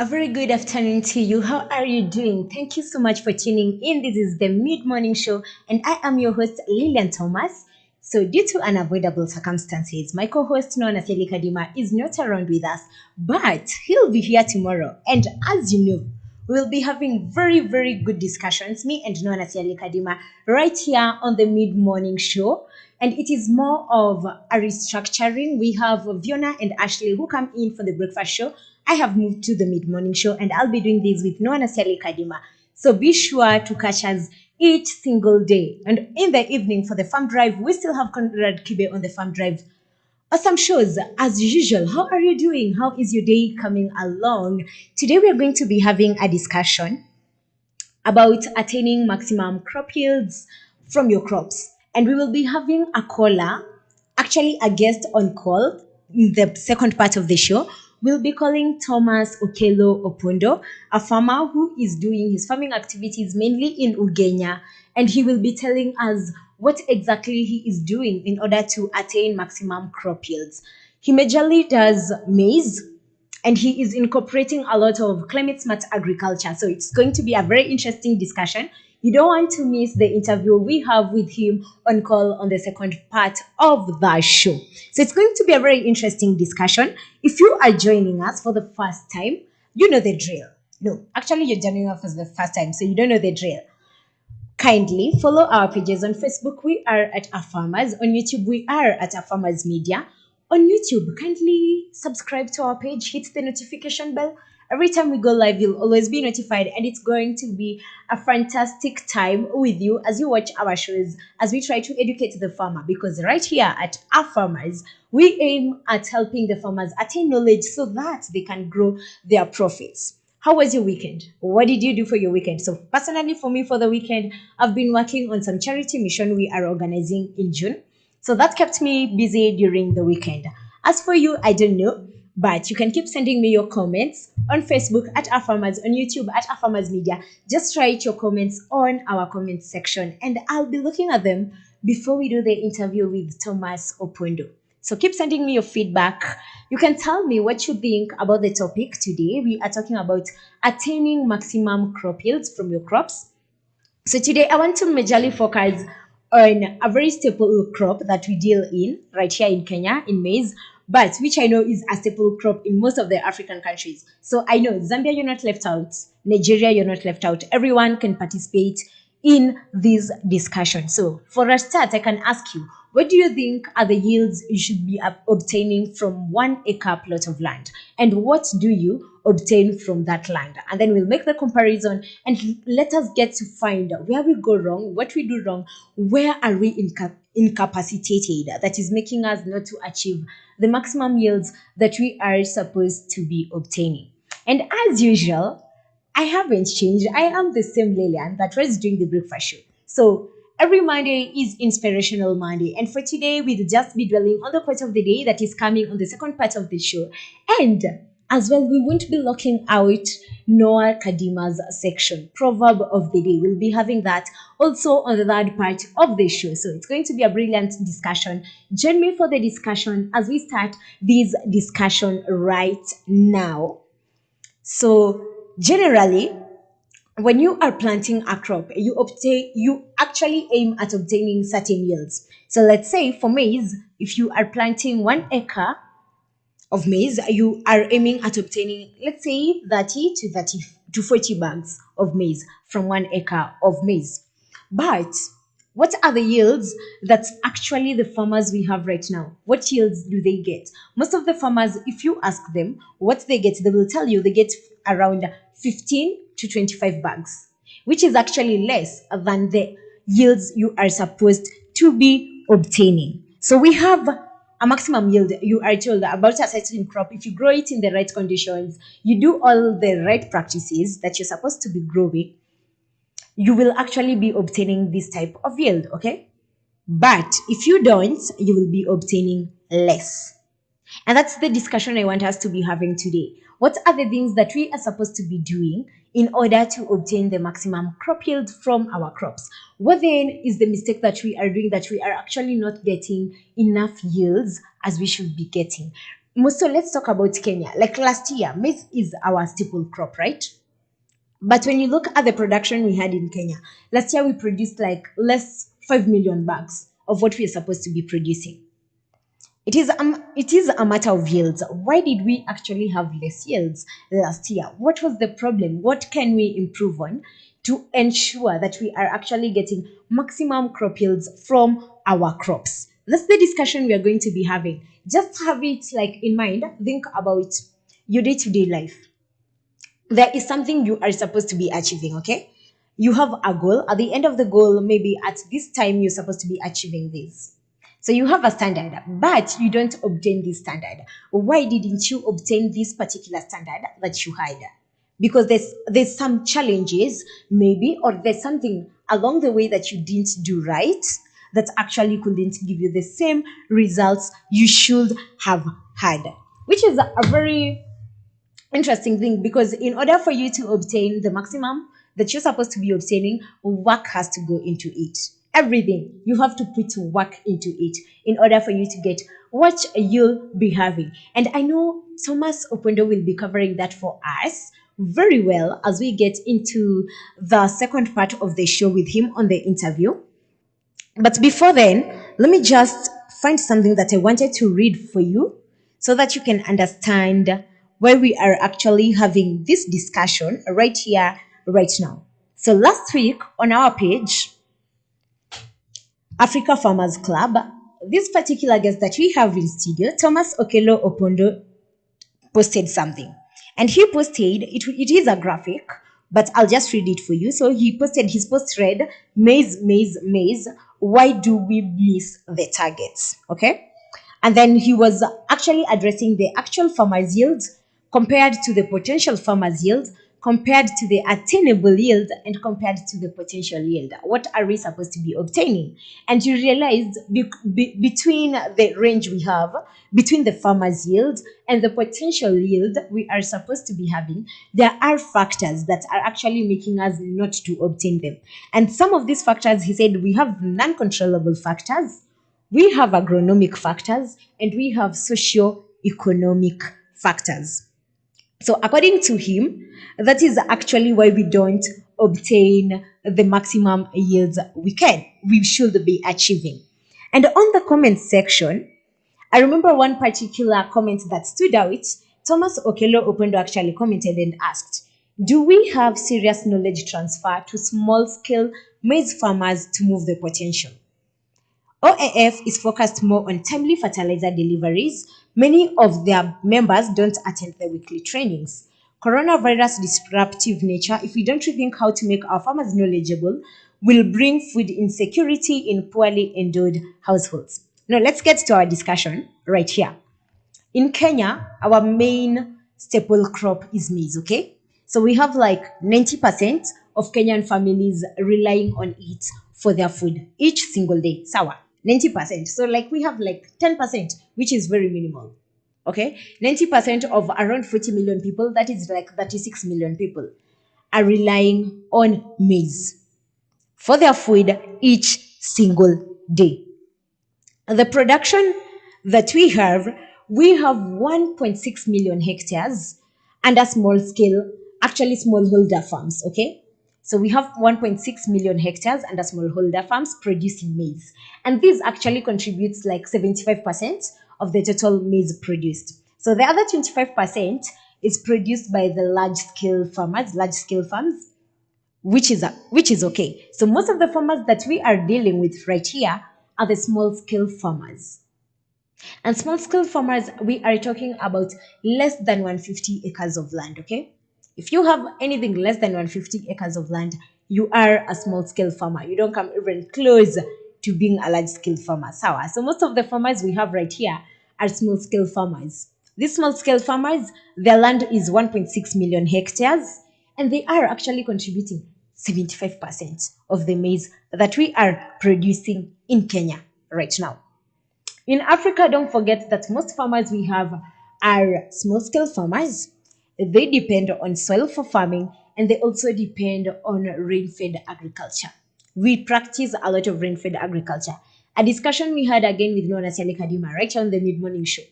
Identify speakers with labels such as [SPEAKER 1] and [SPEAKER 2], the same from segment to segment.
[SPEAKER 1] A very good afternoon to you. How are you doing? Thank you so much for tuning in. This is the Mid Morning Show, and I am your host, Lillian Thomas. So, due to unavoidable circumstances, my co host, known as Eli Kadima, is not around with us, but he'll be here tomorrow. And as you know, we'll be having very good discussions, me and known as Eli Kadima, right here on the Mid Morning Show. And it is more of a restructuring. We have Fiona and Ashley who come in for the breakfast show. I have moved to the mid-morning show and I'll be doing this with Noana Sally Kadima. So be sure to catch us each single day. And in the evening for the farm drive, we still have Conrad Kibe on the farm drive. Awesome shows as usual. How are you doing? How is your day coming along? Today we are going to be having a discussion about attaining maximum crop yields from your crops. And we will be having a caller, actually a guest on call in the second part of the show. We'll be calling Thomas Okelo Opundo, a farmer who is doing his farming activities mainly in Ugenya, and he will be telling us what exactly he is doing in order to attain maximum crop yields. He majorly does maize, and he is incorporating a lot of climate smart agriculture. So it's going to be a very interesting discussion. You don't want to miss the interview we have with him on call on the second part of the show. So it's going to be a very interesting discussion. If you are joining us for the first time, you know the drill. No, actually, you're joining us for the first time, so you don't know the drill. Kindly follow our pages on Facebook. We are at Our Farmers. On YouTube, we are at Our Farmers Media. On YouTube, kindly subscribe to our page, hit the notification bell. Every time we go live, you'll always be notified, and it's going to be a fantastic time with you as you watch our shows, as we try to educate the farmer. Because right here at Our Farmers, we aim at helping the farmers attain knowledge so that they can grow their profits. How was your weekend? What did you do for your weekend? So personally, for me, for the weekend, I've been working on some charity mission we are organizing in June. So that kept me busy during the weekend. As for you, I don't know, but you can keep sending me your comments on Facebook at Our Farmers, on YouTube at Our Farmers Media. Just write your comments on our comment section and I'll be looking at them before we do the interview with Thomas Opundo. So keep sending me your feedback. You can tell me what you think about the topic today. We are talking about attaining maximum crop yields from your crops. So today I want to majorly focus on a very staple crop that we deal in right here in Kenya, in maize, but which I know is a staple crop in most of the African countries. So I know Zambia, you're not left out. Nigeria, you're not left out. Everyone can participate in this discussion. So for a start, I can ask you, what do you think are the yields you should be obtaining from 1 acre plot of land? And what do you obtain from that land? And then we'll make the comparison and let us get to find out where we go wrong, what we do wrong, where are we incapacitated that is making us not to achieve the maximum yields that we are supposed to be obtaining. And as usual, I haven't changed. I am the same Lillian that was doing the breakfast show. So every Monday is Inspirational Monday. And for today, we'll just be dwelling on the quote of the day that is coming on the second part of the show. And as well, we won't be locking out Noah Kadima's section, Proverb of the Day. We'll be having that also on the third part of the show. So it's going to be a brilliant discussion. Join me for the discussion as we start this discussion right now. So generally, when you are planting a crop, you actually aim at obtaining certain yields. So let's say for maize, if you are planting 1 acre of maize, you are aiming at obtaining, let's say, 30 to 40 bags of maize from 1 acre of maize. But what are the yields that actually the farmers we have right now? What yields do they get? Most of the farmers, if you ask them what they get, they will tell you they get around 15 to 25 bags, which is actually less than the yields you are supposed to be obtaining. So we have a maximum yield you are told about a certain crop. If you grow it in the right conditions, you do all the right practices that you're supposed to be growing, you will actually be obtaining this type of yield, okay? But if you don't, you will be obtaining less. And that's the discussion I want us to be having today. What are the things that we are supposed to be doing in order to obtain the maximum crop yield from our crops? What then is the mistake that we are doing, that we are actually not getting enough yields as we should be getting? So let's talk about Kenya. Like last year, maize is our staple crop, right? But when you look at the production we had in Kenya, last year we produced like less 5 million bags of what we are supposed to be producing. It is a matter of yields. Why did we actually have less yields last year? What was the problem? What can we improve on to ensure that we are actually getting maximum crop yields from our crops? That's the discussion we are going to be having. Just have it like in mind. Think about your day-to-day life. There is something you are supposed to be achieving, okay? You have a goal. At the end of the goal, maybe at this time, you're supposed to be achieving this. So you have a standard, but you don't obtain this standard. Why didn't you obtain this particular standard that you had? Because there's some challenges, maybe, or there's something along the way that you didn't do right that actually couldn't give you the same results you should have had, which is a very interesting thing, because in order for you to obtain the maximum that you're supposed to be obtaining, work has to go into it. Everything you have to put work into it in order for you to get what you'll be having. And I know Thomas Opundo will be covering that for us very well as we get into the second part of the show with him on the interview. But before then, let me just find something that I wanted to read for you so that you can understand why we are actually having this discussion right here, right now. So last week on our page, Africa Farmers Club, this particular guest that we have in studio, Thomas Okelo Opondo, posted something. And he posted, it is a graphic, but I'll just read it for you. So he posted, his post read, maize, maize, maize. Why do we miss the targets? Okay. And then he was actually addressing the actual farmer's yield compared to the potential farmer's yield, compared to the attainable yield, and compared to the potential yield. What are we supposed to be obtaining? And you realized between the range we have, between the farmer's yield and the potential yield we are supposed to be having, there are factors that are actually making us not to obtain them. And some of these factors, he said, we have non-controllable factors, we have agronomic factors, and we have socio-economic factors. So, according to him, that is actually why we don't obtain the maximum yields we should be achieving. And on the comment section, I remember one particular comment that stood out. Thomas Okelo Opondo actually commented and asked, do we have serious knowledge transfer to small scale maize farmers to move the potential? OAF is focused more on timely fertilizer deliveries. Many of their members don't attend the weekly trainings. Coronavirus disruptive nature, if we don't rethink how to make our farmers knowledgeable, will bring food insecurity in poorly endowed households. Now, let's get to our discussion right here. In Kenya, our main staple crop is maize, okay? So we have like 90% of Kenyan families relying on it for their food each single day. Sawa, 90%. So like we have like 10%, which is very minimal. Okay? 90% of around 40 million people, that is like 36 million people, are relying on maize for their food each single day. The production that we have 1.6 million hectares under small scale, actually smallholder farms, okay? So we have 1.6 million hectares under smallholder farms producing maize. And this actually contributes like 75% of the total maize produced. So the other 25% is produced by the large scale farmers, large scale farms, which is okay. So most of the farmers that we are dealing with right here are the small scale farmers. And small scale farmers, we are talking about less than 150 acres of land, okay? If you have anything less than 150 acres of land, you are a small scale farmer. You don't come even close to being a large scale farmer. So most of the farmers we have right here are small scale farmers. These small scale farmers, their land is 1.6 million hectares, and they are actually contributing 75% of the maize that we are producing in Kenya right now. In Africa, don't forget that most farmers we have are small scale farmers. They depend on soil for farming, and they also depend on rain fed agriculture. We practice a lot of rain fed agriculture. A discussion we had again with Nona Kadima right on the mid morning show.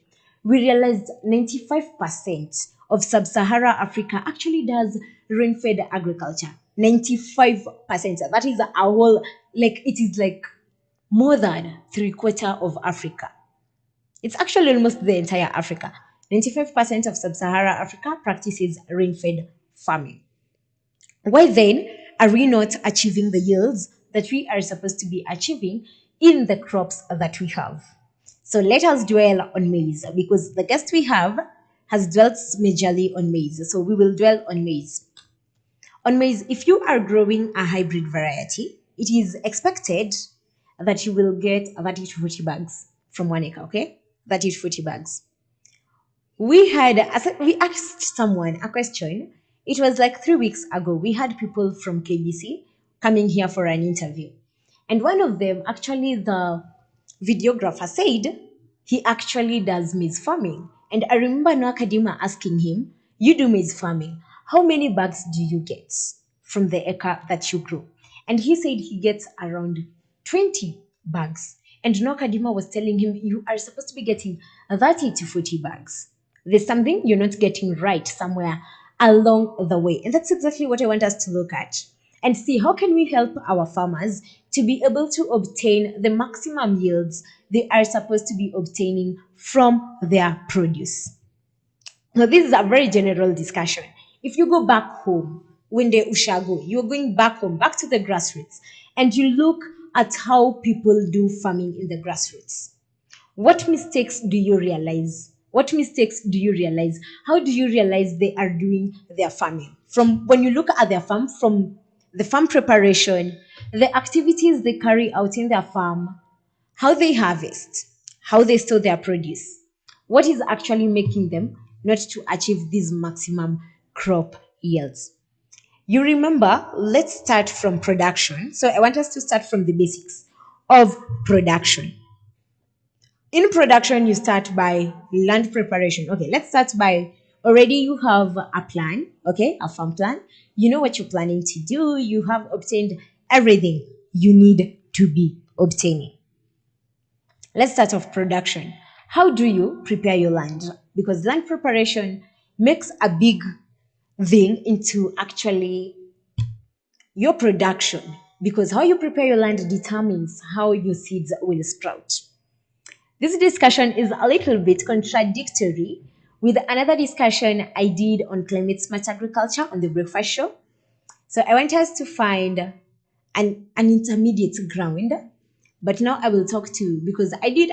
[SPEAKER 1] we realized 95% of sub-Sahara Africa actually does rain-fed agriculture. 95%. That is a whole, like, it is like more than three-quarter of Africa. It's actually almost the entire Africa. 95% of sub-Sahara Africa practices rain-fed farming. Why then are we not achieving the yields that we are supposed to be achieving in the crops that we have? So let us dwell on maize because the guest we have has dwelt majorly on maize. So we will dwell on maize. On maize, if you are growing a hybrid variety, it is expected that you will get 30 to 40 bags from 1 acre, okay? 30 to 40 bags. We asked someone a question. It was like 3 weeks ago. We had people from KBC coming here for an interview. And one of them, actually, the videographer said he actually does maize farming. And I remember Noakadima asking him, "You do maize farming. How many bags do you get from the acre that you grow?" And he said he gets around 20 bags. And Noakadima was telling him, "You are supposed to be getting 30 to 40 bags. There's something you're not getting right somewhere along the way." And that's exactly what I want us to look at and see how can we help our farmers to be able to obtain the maximum yields they are supposed to be obtaining from their produce. Now, this is a very general discussion. If you go back home, when the Ushago, you're going back home, back to the grassroots, and you look at how people do farming in the grassroots. What mistakes do you realize? What mistakes do you realize? How do you realize they are doing their farming? From when you look at their farm, from the farm preparation, the activities they carry out in their farm, how they harvest, how they store their produce, what is actually making them not to achieve these maximum crop yields. You remember, let's start from production. So I want us to start from the basics of production. In production, you start by land preparation. Okay, let's start by already you have a plan, okay, a farm plan. You know what you're planning to do. You have obtained everything you need to be obtaining. Let's start off production. How do you prepare your land? Because land preparation makes a big thing into actually your production, because how you prepare your land determines how your seeds will sprout. This discussion is a little bit contradictory with another discussion I did on climate smart agriculture on the breakfast show. So I want us to find an intermediate ground, but now I will talk to, because I did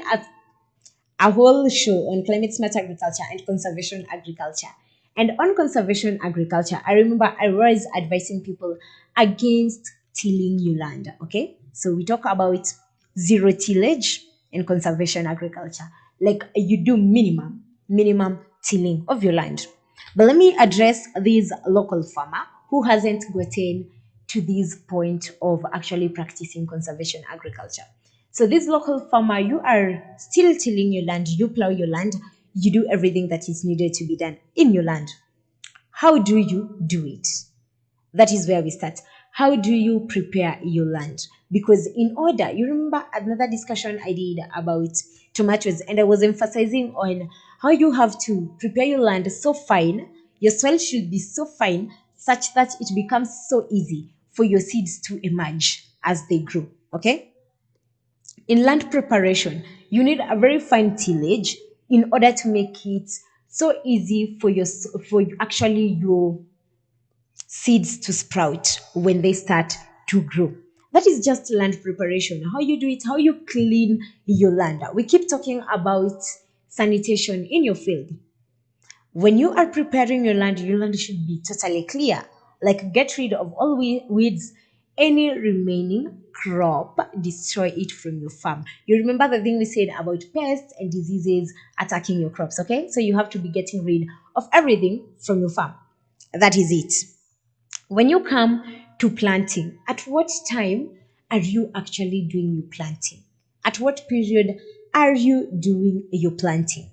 [SPEAKER 1] a whole show on climate smart agriculture and conservation agriculture. And on conservation agriculture, I remember I was advising people against tilling your land. Okay, so we talk about zero tillage in conservation agriculture, like you do minimum tilling of your land. But let me address this local farmer who hasn't gotten to this point of actually practicing conservation agriculture. So this local farmer, you are still tilling your land, you plow your land, you do everything that is needed to be done in your land. How do you do it? That is where we start. How do you prepare your land? Because in order, you remember another discussion I did about tomatoes, and I was emphasizing on how you have to prepare your land so fine, your soil should be so fine such that it becomes so easy for your seeds to emerge as they grow, okay? In land preparation, you need a very fine tillage in order to make it so easy for actually your seeds to sprout when they start to grow. That is just land preparation. How you do it, how you clean your land. We keep talking about sanitation in your field. When you are preparing your land should be totally clear. Like get rid of all weeds, any remaining crop, destroy it from your farm. You remember the thing we said about pests and diseases attacking your crops, okay? So you have to be getting rid of everything from your farm. That is it. When you come to planting, at what time are you actually doing your planting? At what period are you doing your planting?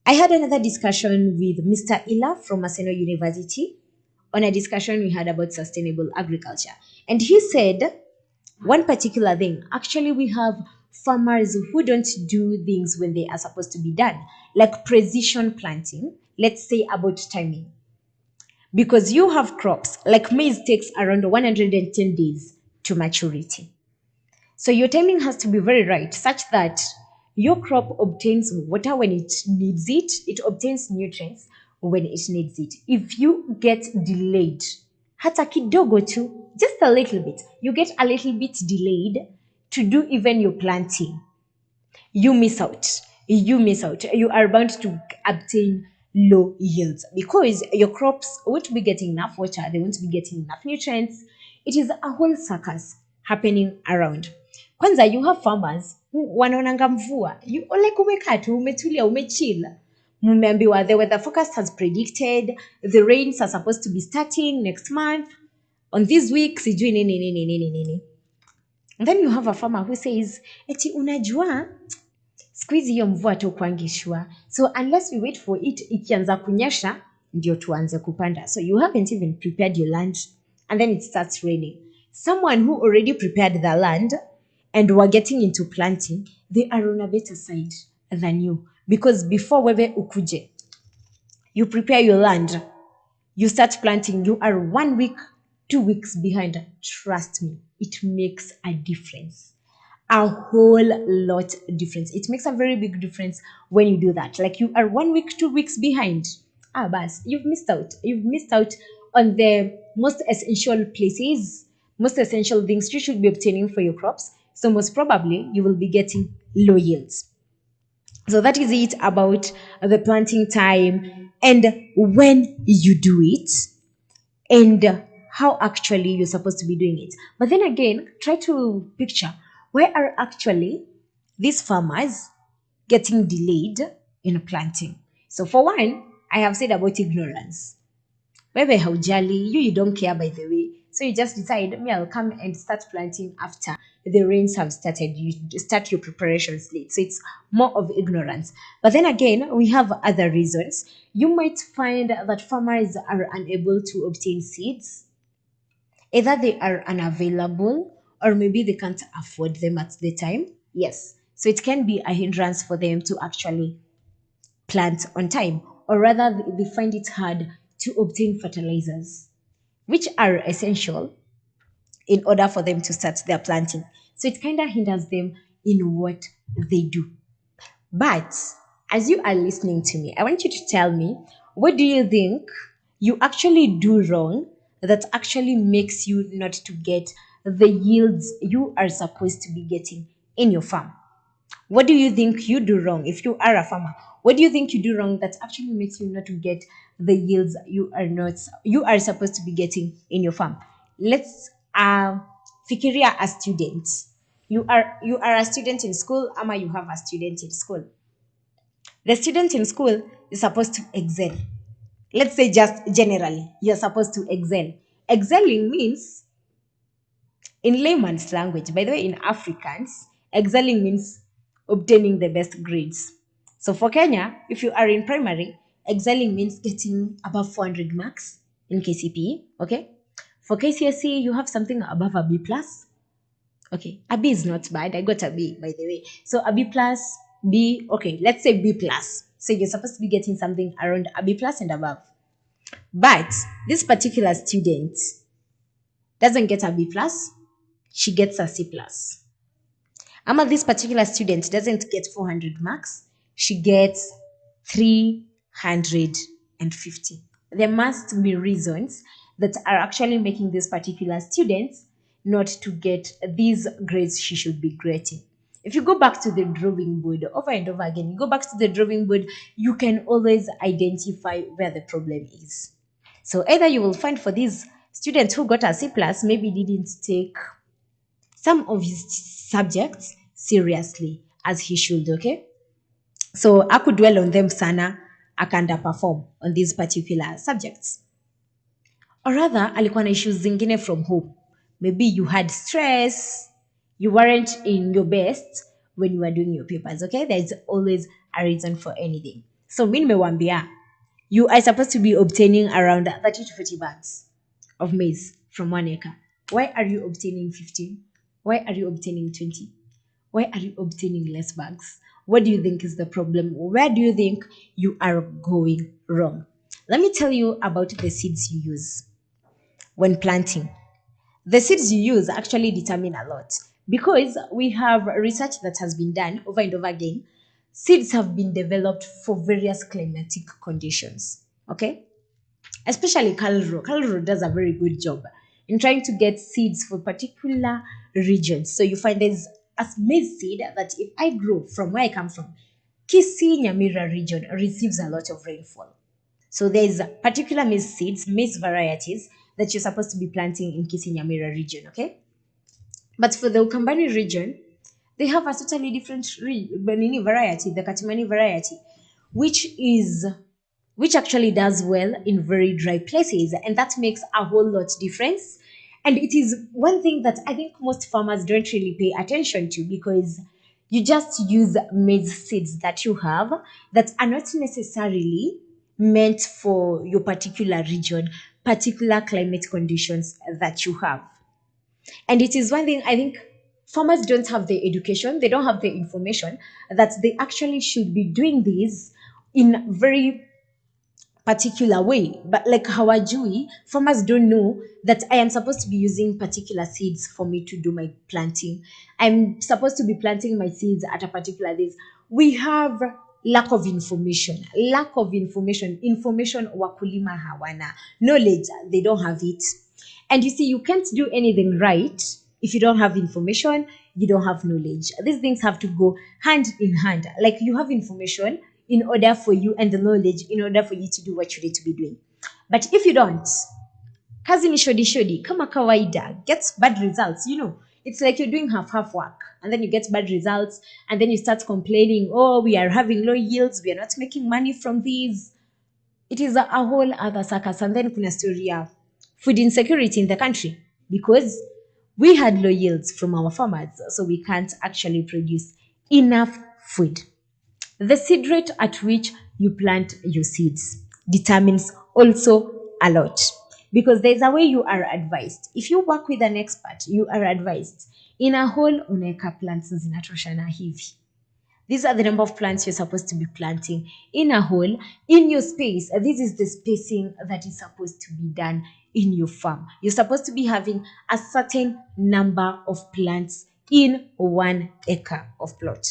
[SPEAKER 1] I had another discussion with Mr. Ila from Maseno University on a discussion we had about sustainable agriculture. And he said one particular thing, actually we have farmers who don't do things when they are supposed to be done, like precision planting, let's say about timing. Because you have crops, like maize takes around 110 days to maturity. So your timing has to be very right, such that your crop obtains water when it needs it, it obtains nutrients when it needs it. If you get delayed, hata kidogo tu, just a little bit, you get a little bit delayed to do even your planting, you miss out. You miss out. You are bound to obtain low yields because your crops won't be getting enough water, they won't be getting enough nutrients. It is a whole circus happening around. Kwanza, you have farmers who wanaonanga mvua. You like umekaa tu, umetulia, umechill. Mumeambiwa the weather forecast has predicted the rains are supposed to be starting next month on this week, sijui nini nini nini nini. And then you have a farmer who says, eti unajua siku hizi hiyo mvua tu kuangishwa, so unless we wait for it ikianza kunyesha ndio tuanze kupanda. So you haven't even prepared your land and then it starts raining. Someone who already prepared the land and were getting into planting, they are on a better side than you, because before wewe ukuje, you prepare your land, you start planting, you are 1 week, 2 weeks behind. Trust me, it makes a difference, a whole lot difference. It makes a very big difference when you do that. Like, you are 1 week, 2 weeks behind. Bas, you've missed out. You've missed out on the most essential places, most essential things you should be obtaining for your crops. So most probably you will be getting low yields. So that is it about the planting time and when you do it and how actually you're supposed to be doing it. But then again, try to picture, where are actually these farmers getting delayed in planting? So for one, I have said about ignorance. Wewe haujali, you don't care, by the way. So you just decide, me, I'll come and start planting after the rains have started. You start your preparations late. So it's more of ignorance. But then again, we have other reasons. You might find that farmers are unable to obtain seeds. Either they are unavailable or maybe they can't afford them at the time. Yes. So it can be a hindrance for them to actually plant on time, or rather, they find it hard to obtain fertilizers, which are essential in order for them to start their planting. So it kind of hinders them in what they do. But as you are listening to me, I want you to tell me, what do you think you actually do wrong that actually makes you not to get the yields you are supposed to be getting in your farm? What do you think you do wrong if you are a farmer? What do you think you do wrong that actually makes you not to get the yields you are supposed to be getting in your farm? Let's fikiria a student. You are a student in school, ama you have a student in school. The student in school is supposed to excel. Let's say just generally, you're supposed to excel. Excelling means, in layman's language, by the way, in Africans, excelling means obtaining the best grades. So for Kenya, if you are in primary, excelling means getting above 400 marks in KCPE. Okay. For KCSE, you have something above a B plus. Okay, a B is not bad. I got a B, by the way. So a B plus, B. Okay, let's say B plus. So you're supposed to be getting something around a B plus and above. But this particular student doesn't get a B plus, she gets a C plus. Ama this particular student doesn't get 400 marks, she gets 350. There must be reasons that are actually making this particular student not to get these grades she should be getting. If you go back to the drawing board over and over again, you go back to the drawing board, you can always identify where the problem is. So either you will find, for these students who got a C plus, maybe didn't take some of his subjects seriously as he should, okay? So I could dwell on them sana, I can underperform on these particular subjects. Or rather, alikuwa na issues zingine from home. Maybe you had stress, you weren't in your best when you were doing your papers, okay? There's always a reason for anything. So mi nimewambia, you are supposed to be obtaining around 30 to 40 bags of maize from 1 acre. Why are you obtaining 15? Why are you obtaining 20? Why are you obtaining less bags? What do you think is the problem? Where do you think you are going wrong? Let me tell you about the seeds you use when planting. The seeds you use actually determine a lot because we have research that has been done over and over again. Seeds have been developed for various climatic conditions. Okay, especially Calro. Calro does a very good job in trying to get seeds for particular regions. So you find there's a maize seed that if I grow from where I come from, Kisii Nyamira region receives a lot of rainfall. So there's particular maize seeds, maize varieties that you're supposed to be planting in Kisii Nyamira region, okay? But for the Ukambani region, they have a totally different variety, the Katimani variety, which is which actually does well in very dry places, and that makes a whole lot difference. And it is one thing that I think most farmers don't really pay attention to because you just use maize seeds that you have that are not necessarily meant for your particular region, particular climate conditions that you have. And it is one thing I think farmers don't have the education, they don't have the information that they actually should be doing this in very particular way. But like hawajui, farmers don't know that I am supposed to be using particular seeds for me to do my planting. I'm supposed to be planting my seeds at a particular this. We have lack of information. Lack of information. Information wakulima hawana. Knowledge, they don't have it. And you see, you can't do anything right if you don't have information, you don't have knowledge. These things have to go hand in hand. Like you have information in order for you and the knowledge in order for you to do what you need to be doing. But if you don't, kazi ni shodi shodi, kama kawaida, gets bad results, It's like you're doing half work and then you get bad results and then you start complaining, oh, we are having low yields, we are not making money from these. It is a whole other circus. And then kuna story ya food insecurity in the country because we had low yields from our farmers, so we can't actually produce enough food. The seed rate at which you plant your seeds determines also a lot because there's a way you are advised. If you work with an expert, you are advised. In a whole unaweka plants zinatoshana hivi. These are the number of plants you're supposed to be planting in a hole, in your space. This is the spacing that is supposed to be done in your farm. You're supposed to be having a certain number of plants in 1 acre of plot.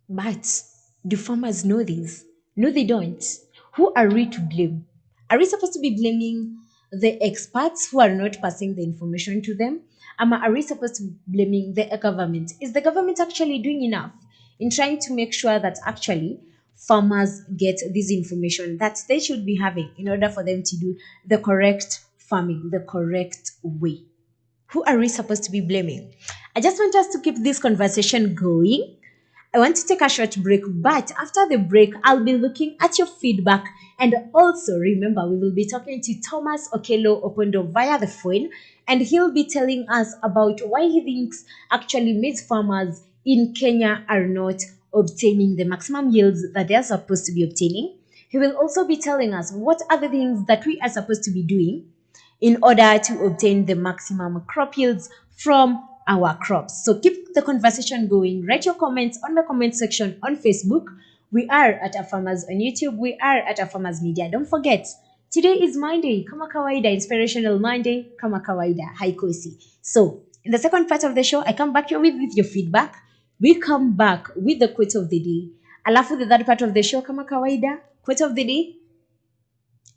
[SPEAKER 1] But do farmers know this? No, they don't. Who are we to blame? Are we supposed to be blaming the experts who are not passing the information to them? Are we supposed to be blaming the government? Is the government actually doing enough in trying to make sure that actually farmers get this information that they should be having in order for them to do the correct farming, the correct way? Who are we supposed to be blaming? I just want us to keep this conversation going. I want to take a short break, but after the break, I'll be looking at your feedback. And also remember, we will be talking to Thomas Okello Opundo via the phone, and he'll be telling us about why he thinks actually maize farmers in Kenya are not obtaining the maximum yields that they are supposed to be obtaining. He will also be telling us what are the things that we are supposed to be doing in order to obtain the maximum crop yields from our crops. So keep the conversation going. Write your comments on the comment section on Facebook. We are at Our Farmers on YouTube. We are at Our Farmers Media. Don't forget, today is Monday. Kama kawaida, Inspirational Monday. Kama kawaida, haikosi. So in the second part of the show, I come back here with your feedback. We come back with the quote of the day. Alafu the third part of the show, kama kawaida, quote of the day.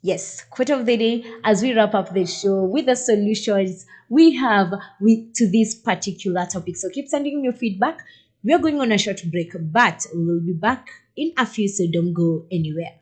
[SPEAKER 1] Yes, quote of the day as we wrap up the show with the solutions we have to this particular topic. So keep sending me your feedback. We are going on a short break, but we will be back in a few, so don't go anywhere.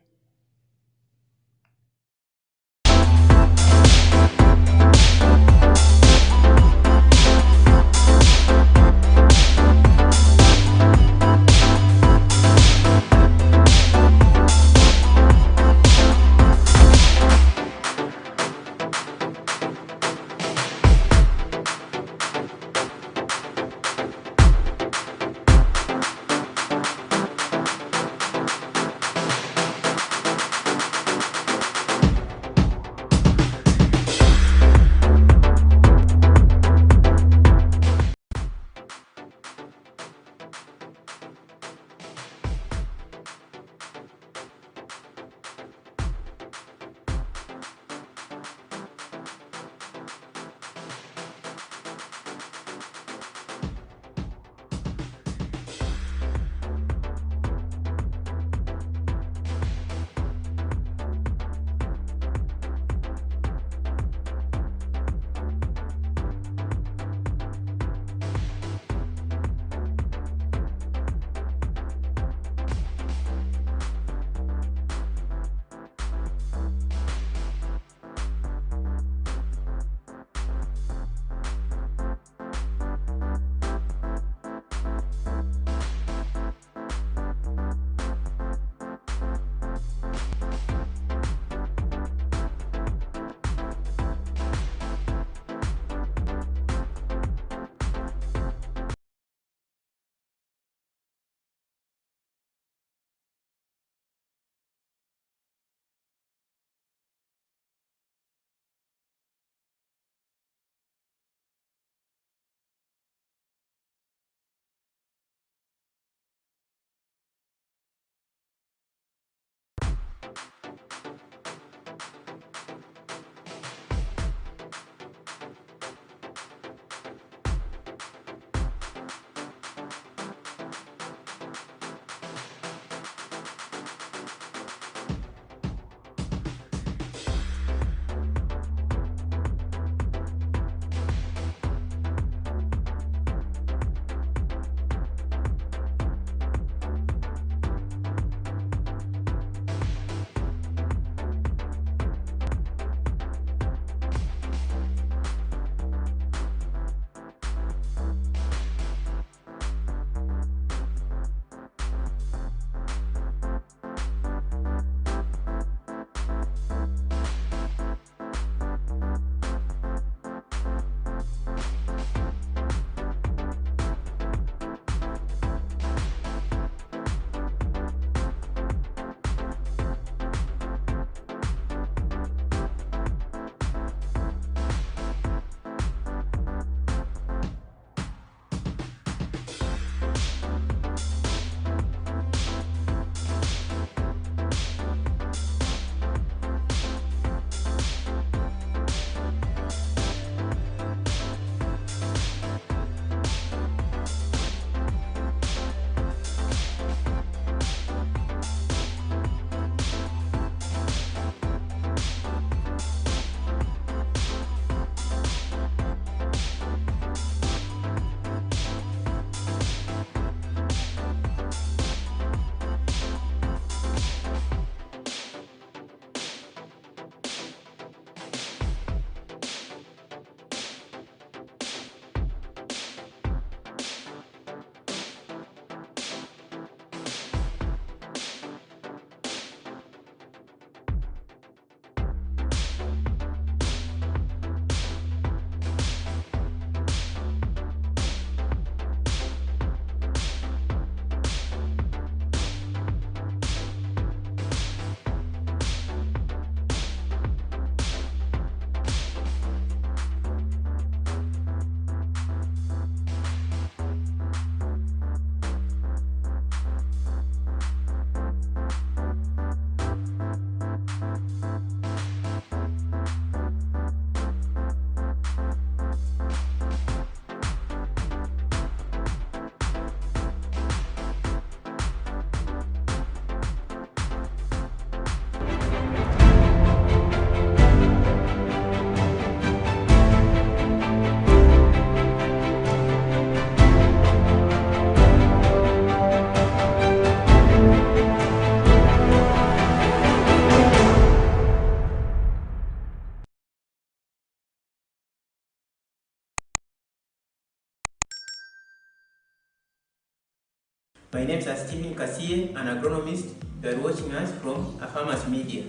[SPEAKER 2] My name is Stephen Kasie, an agronomist. You are watching us from a farmer's media.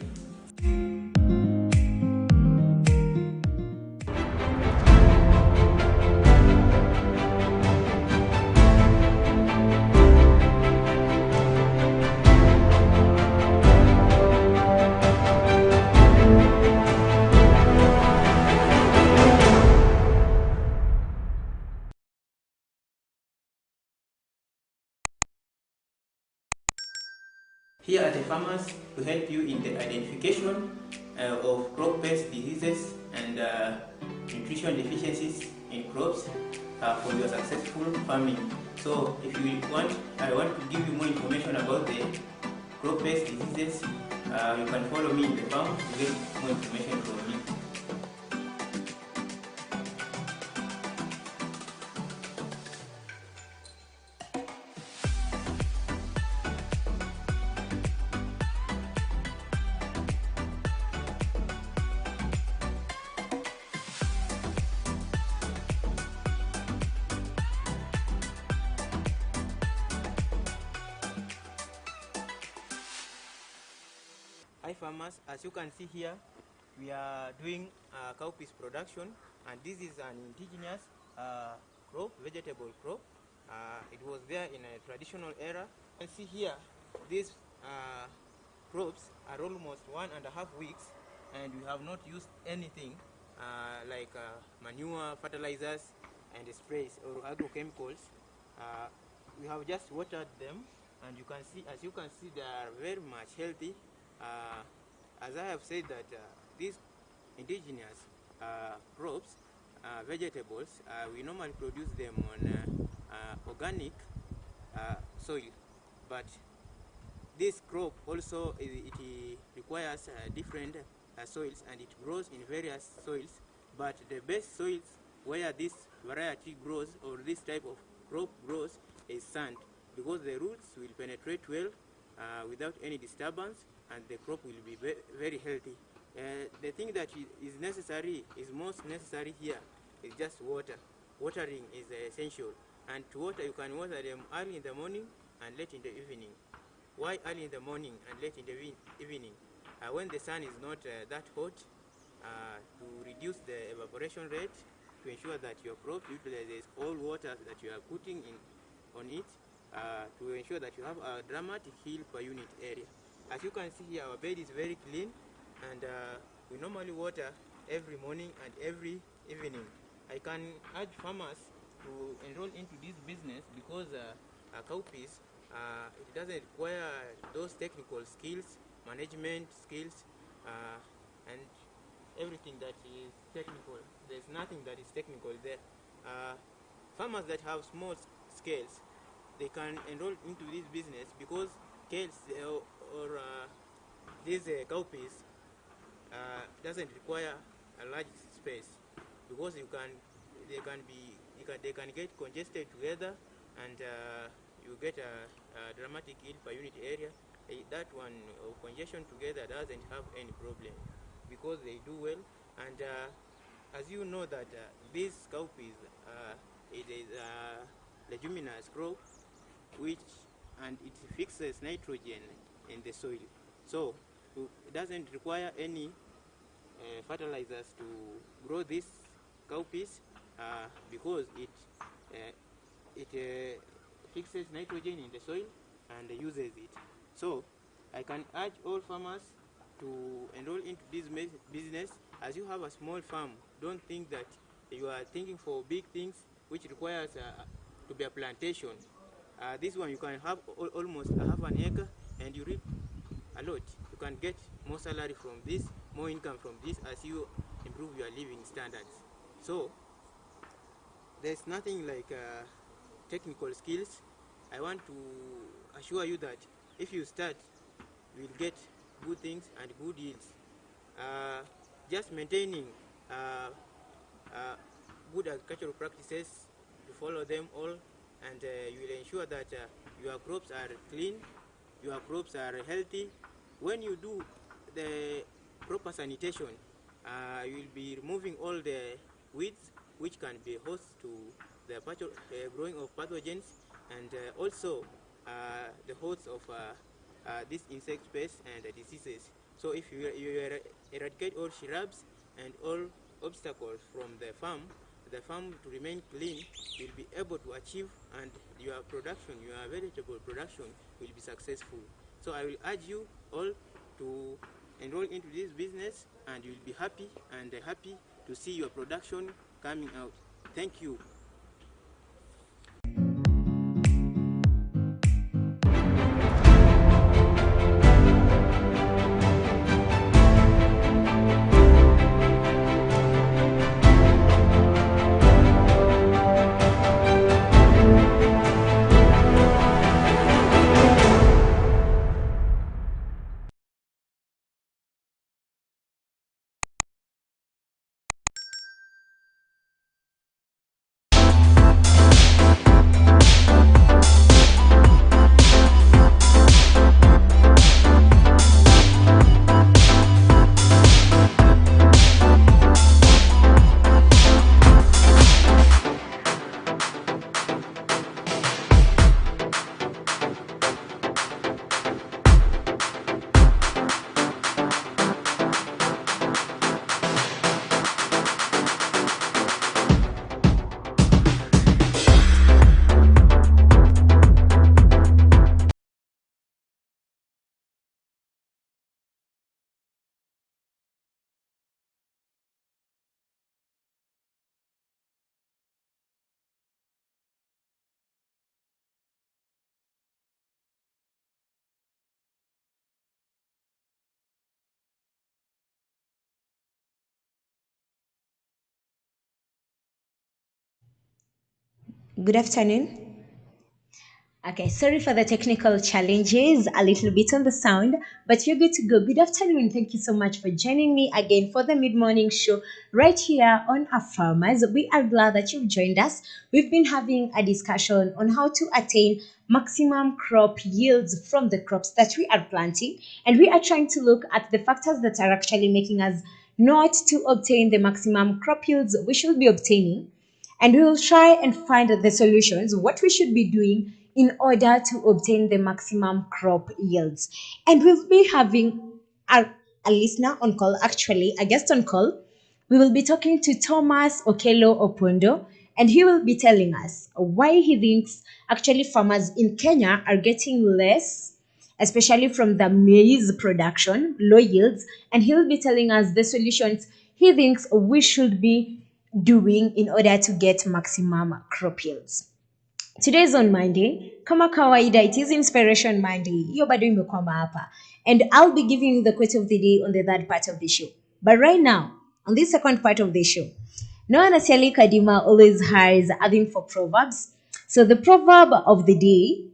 [SPEAKER 2] Here at the farmers to help you in the identification of crop pest diseases and nutrition deficiencies in crops for your successful farming. So if you want, I want to give you more information about the crop pest diseases. You can follow me in the farm to get more information from me. Hi farmers, as you can see here, we are doing cowpea production, and this is an indigenous crop, vegetable crop. It was there in a traditional era. You can see here, these crops are almost 1.5 weeks, and we have not used anything like manure, fertilizers, and sprays or agrochemicals. We have just watered them, and you can see, as you can see, they are very much healthy. As I have said that these indigenous crops, vegetables, we normally produce them on organic soil, but this crop also it requires different soils, and it grows in various soils, but the best soils where this variety grows or this type of crop grows is sand, because the roots will penetrate well without any disturbance, and the crop will be very healthy. The thing that is necessary, is most necessary here, is just water. Watering is essential, and to water, you can water them early in the morning and late in the evening. Why early in the morning and late in the evening? When the sun is not that hot, to reduce the evaporation rate, to ensure that your crop utilizes all water that you are putting in on it, to ensure that you have a dramatic yield per unit area. As you can see here, our bed is very clean, and we normally water every morning and every evening. I can urge farmers to enroll into this business, because cowpeas, it doesn't require those technical skills, management skills, and everything that is technical. There's nothing that is technical there. Farmers that have small scales, they can enroll into this business, because scales or these cowpeas doesn't require a large space, because they can get congested together, and you get a dramatic yield per unit area. That one congestion together doesn't have any problem, because they do well. And as you know that this cowpeas, it is a leguminous crop, which and it fixes nitrogen in the soil, so it doesn't require any fertilizers to grow this cowpeas, because it fixes nitrogen in the soil and uses it. So I can urge all farmers to enroll into this business. As you have a small farm, don't think that you are thinking for big things, which requires to be a plantation. This one you can have almost half an acre, and you reap a lot. You can get more salary from this, more income from this, as you improve your living standards. So there's nothing like technical skills. I want to assure you that if you start, you will get good things and good yields. Just maintaining good agricultural practices, to follow them all, and you will ensure that your crops are clean, your crops are healthy. When you do the proper sanitation, you will be removing all the weeds which can be host to the growing of pathogens, and also the hosts of these insect pests and diseases. So if you eradicate all shrubs and all obstacles from the farm to remain clean, you'll be able to achieve, and your production, your vegetable production, will be successful. So I will urge you all to enroll into this business, and you'll be happy to see your production coming out. Thank you.
[SPEAKER 1] Good afternoon. Okay, sorry for the technical challenges, a little bit on the sound, but you're good to go. Good afternoon. Thank you so much for joining me again for the mid morning show right here on Our Farmers. We are glad that you've joined us. We've been having a discussion on how to attain maximum crop yields from the crops that we are planting, and we are trying to look at the factors that are actually making us not to obtain the maximum crop yields we should be obtaining, and we will try and find the solutions, what we should be doing in order to obtain the maximum crop yields. And we'll be having a, a listener on call, actually, a guest on call. We will be talking to Thomas Okello Opundo, and he will be telling us why he thinks actually farmers in Kenya are getting less, especially from the maize production, low yields, and he'll be telling us the solutions he thinks we should be doing in order to get maximum crop yields. Today is on Monday. Kama kawaida, it is Inspiration Monday. Hiyo bado imekwama hapa. And I'll be giving you the quote of the day on the third part of the show. But right now, on this second part of the show, Noah Nasiali Kadima always has a thing for proverbs. So the proverb of the day,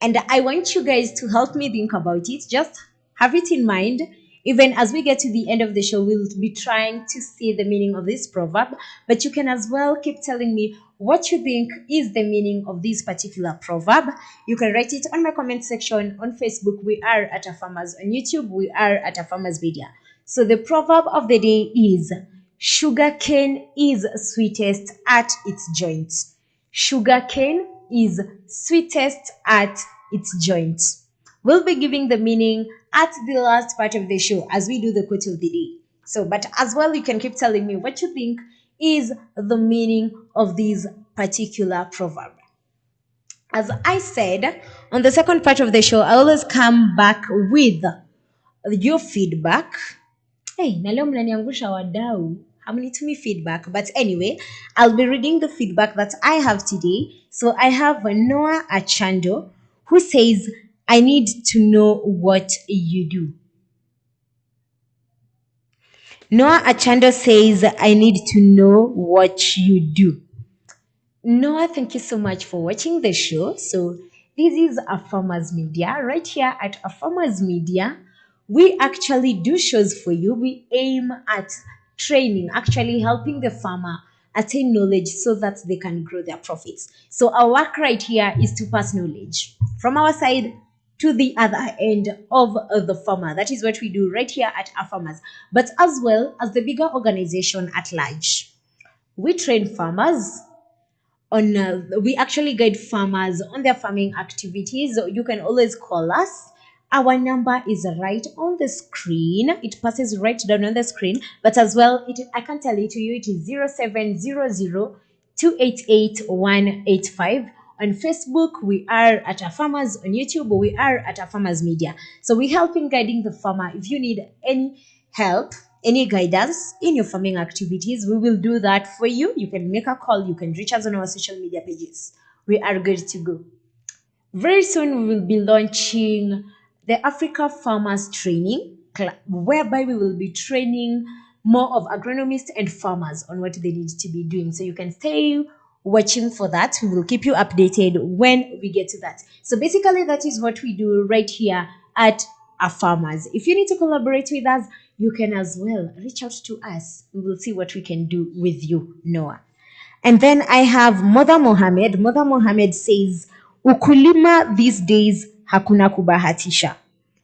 [SPEAKER 1] and I want you guys to help me think about it. Just have it in mind. Even as we get to the end of the show, we'll be trying to see the meaning of this proverb. But you can as well keep telling me what you think is the meaning of this particular proverb. You can write it on my comment section on Facebook. We are at a farmers. On YouTube, we are at a farmers media. So the proverb of the day is sugarcane is sweetest at its joints. Sugarcane is sweetest at its joints. We'll be giving the meaning at the last part of the show as we do the quote of the day. So, but as well, you can keep telling me what you think is the meaning of this particular proverb. As I said, on the second part of the show, I always come back with your feedback. Hey, na leo mnaniangusha wadau. Hamnitumi feedback. But anyway, I'll be reading the feedback that I have today. So I have Noah Achando who says, I need to know what you do. Noah Achando says, I need to know what you do. Noah, thank you so much for watching the show. So this is a farmers media. Right here at a farmers media, we actually do shows for you. We aim at training, actually helping the farmer attain knowledge so that they can grow their profits. So our work right here is to pass knowledge from our side to the other end of the farmer. That is what we do right here at our farmers, but as well as the bigger organization at large. We train farmers on we actually guide farmers on their farming activities. You can always call us. Our number is right on the screen. It passes right down on the screen, but as well I can tell it to you, it is 0700 On Facebook, we are at our farmers. On YouTube, we are at our farmers media. So we help in guiding the farmer. If you need any help, any guidance in your farming activities, we will do that for you. You can make a call, you can reach us on our social media pages. We are good to go. Very soon, we will be launching the Africa Farmers Training, whereby we will be training more of agronomists and farmers on what they need to be doing. So you can stay watching for that. We will keep you updated when we get to that. So basically, that is what we do right here at our farmers. If you need to collaborate with us, you can as well reach out to us. We will see what we can do with you, Noah. And then I have Mother Mohammed. Mother Mohammed says, ukulima these days hakuna kubahatisha.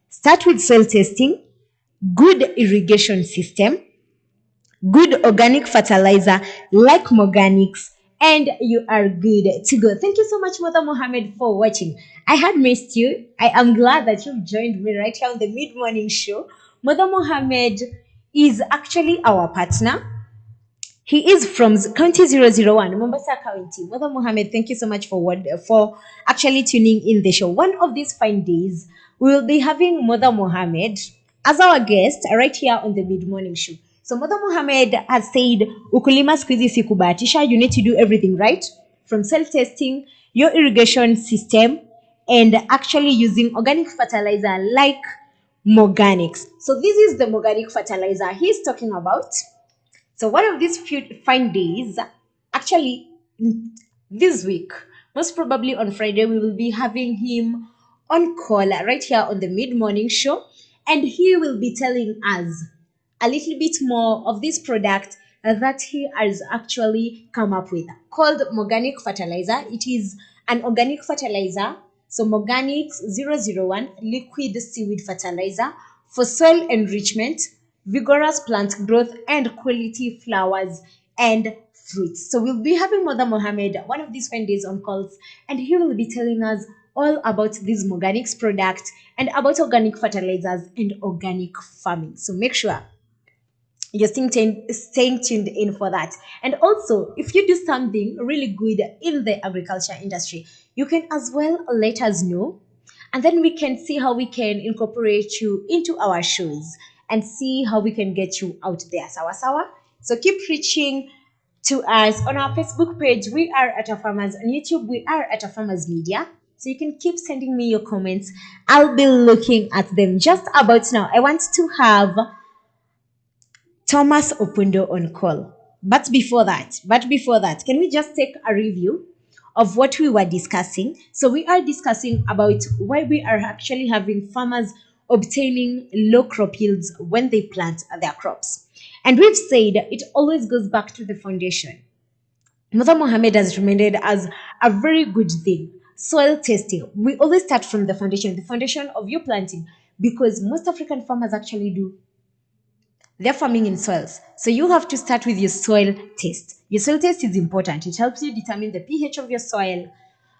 [SPEAKER 1] Start with soil testing, good irrigation system, good organic fertilizer like Morganics, and you are good to go. Thank you so much, Mother Mohammed, for watching. I had missed you. I am glad that you've joined me right here on the mid morning show. Mother Mohammed is actually our partner. He is from County 001, Mombasa County. Mother Mohammed, thank you so much for actually tuning in the show. One of these fine days, we will be having Mother Mohammed as our guest right here on the Mid Morning Show. So Mother Mohammed has said, ukulima squeezy sikubahatisha, you need to do everything right, from self-testing, your irrigation system, and actually using organic fertilizer like Morganics. So this is the Morganic fertilizer he's talking about. So one of these few fine days, actually, this week. Most probably on Friday, we will be having him on call right here on the mid morning show, and he will be telling us a little bit more of this product that he has actually come up with called organic fertilizer. It is an organic fertilizer, so Organics 001 liquid seaweed fertilizer for soil enrichment, vigorous plant growth, and quality flowers and fruits. So we'll be having Mother Mohammed one of these fine days on calls, and he will be telling us all about this Organics product and about organic fertilizers and organic farming. So make sure you're staying tuned in for that. And also, if you do something really good in the agriculture industry, you can as well let us know. And then we can see how we can incorporate you into our shows and see how we can get you out there. Sawa sawa. So keep reaching to us on our Facebook page. We are at our farmers. On YouTube, we are at our farmers media. So you can keep sending me your comments. I'll be looking at them just about now. I want to have Thomas Opundo on call. But before that, can we just take a review of what we were discussing? So we are discussing about why we are actually having farmers obtaining low crop yields when they plant their crops. And we've said it always goes back to the foundation. Mother Mohammed has recommended as a very good thing. Soil testing. We always start from the foundation of your planting, because most African farmers actually do they're farming in soils. So you have to start with your soil test. Your soil test is important. It helps you determine the pH of your soil,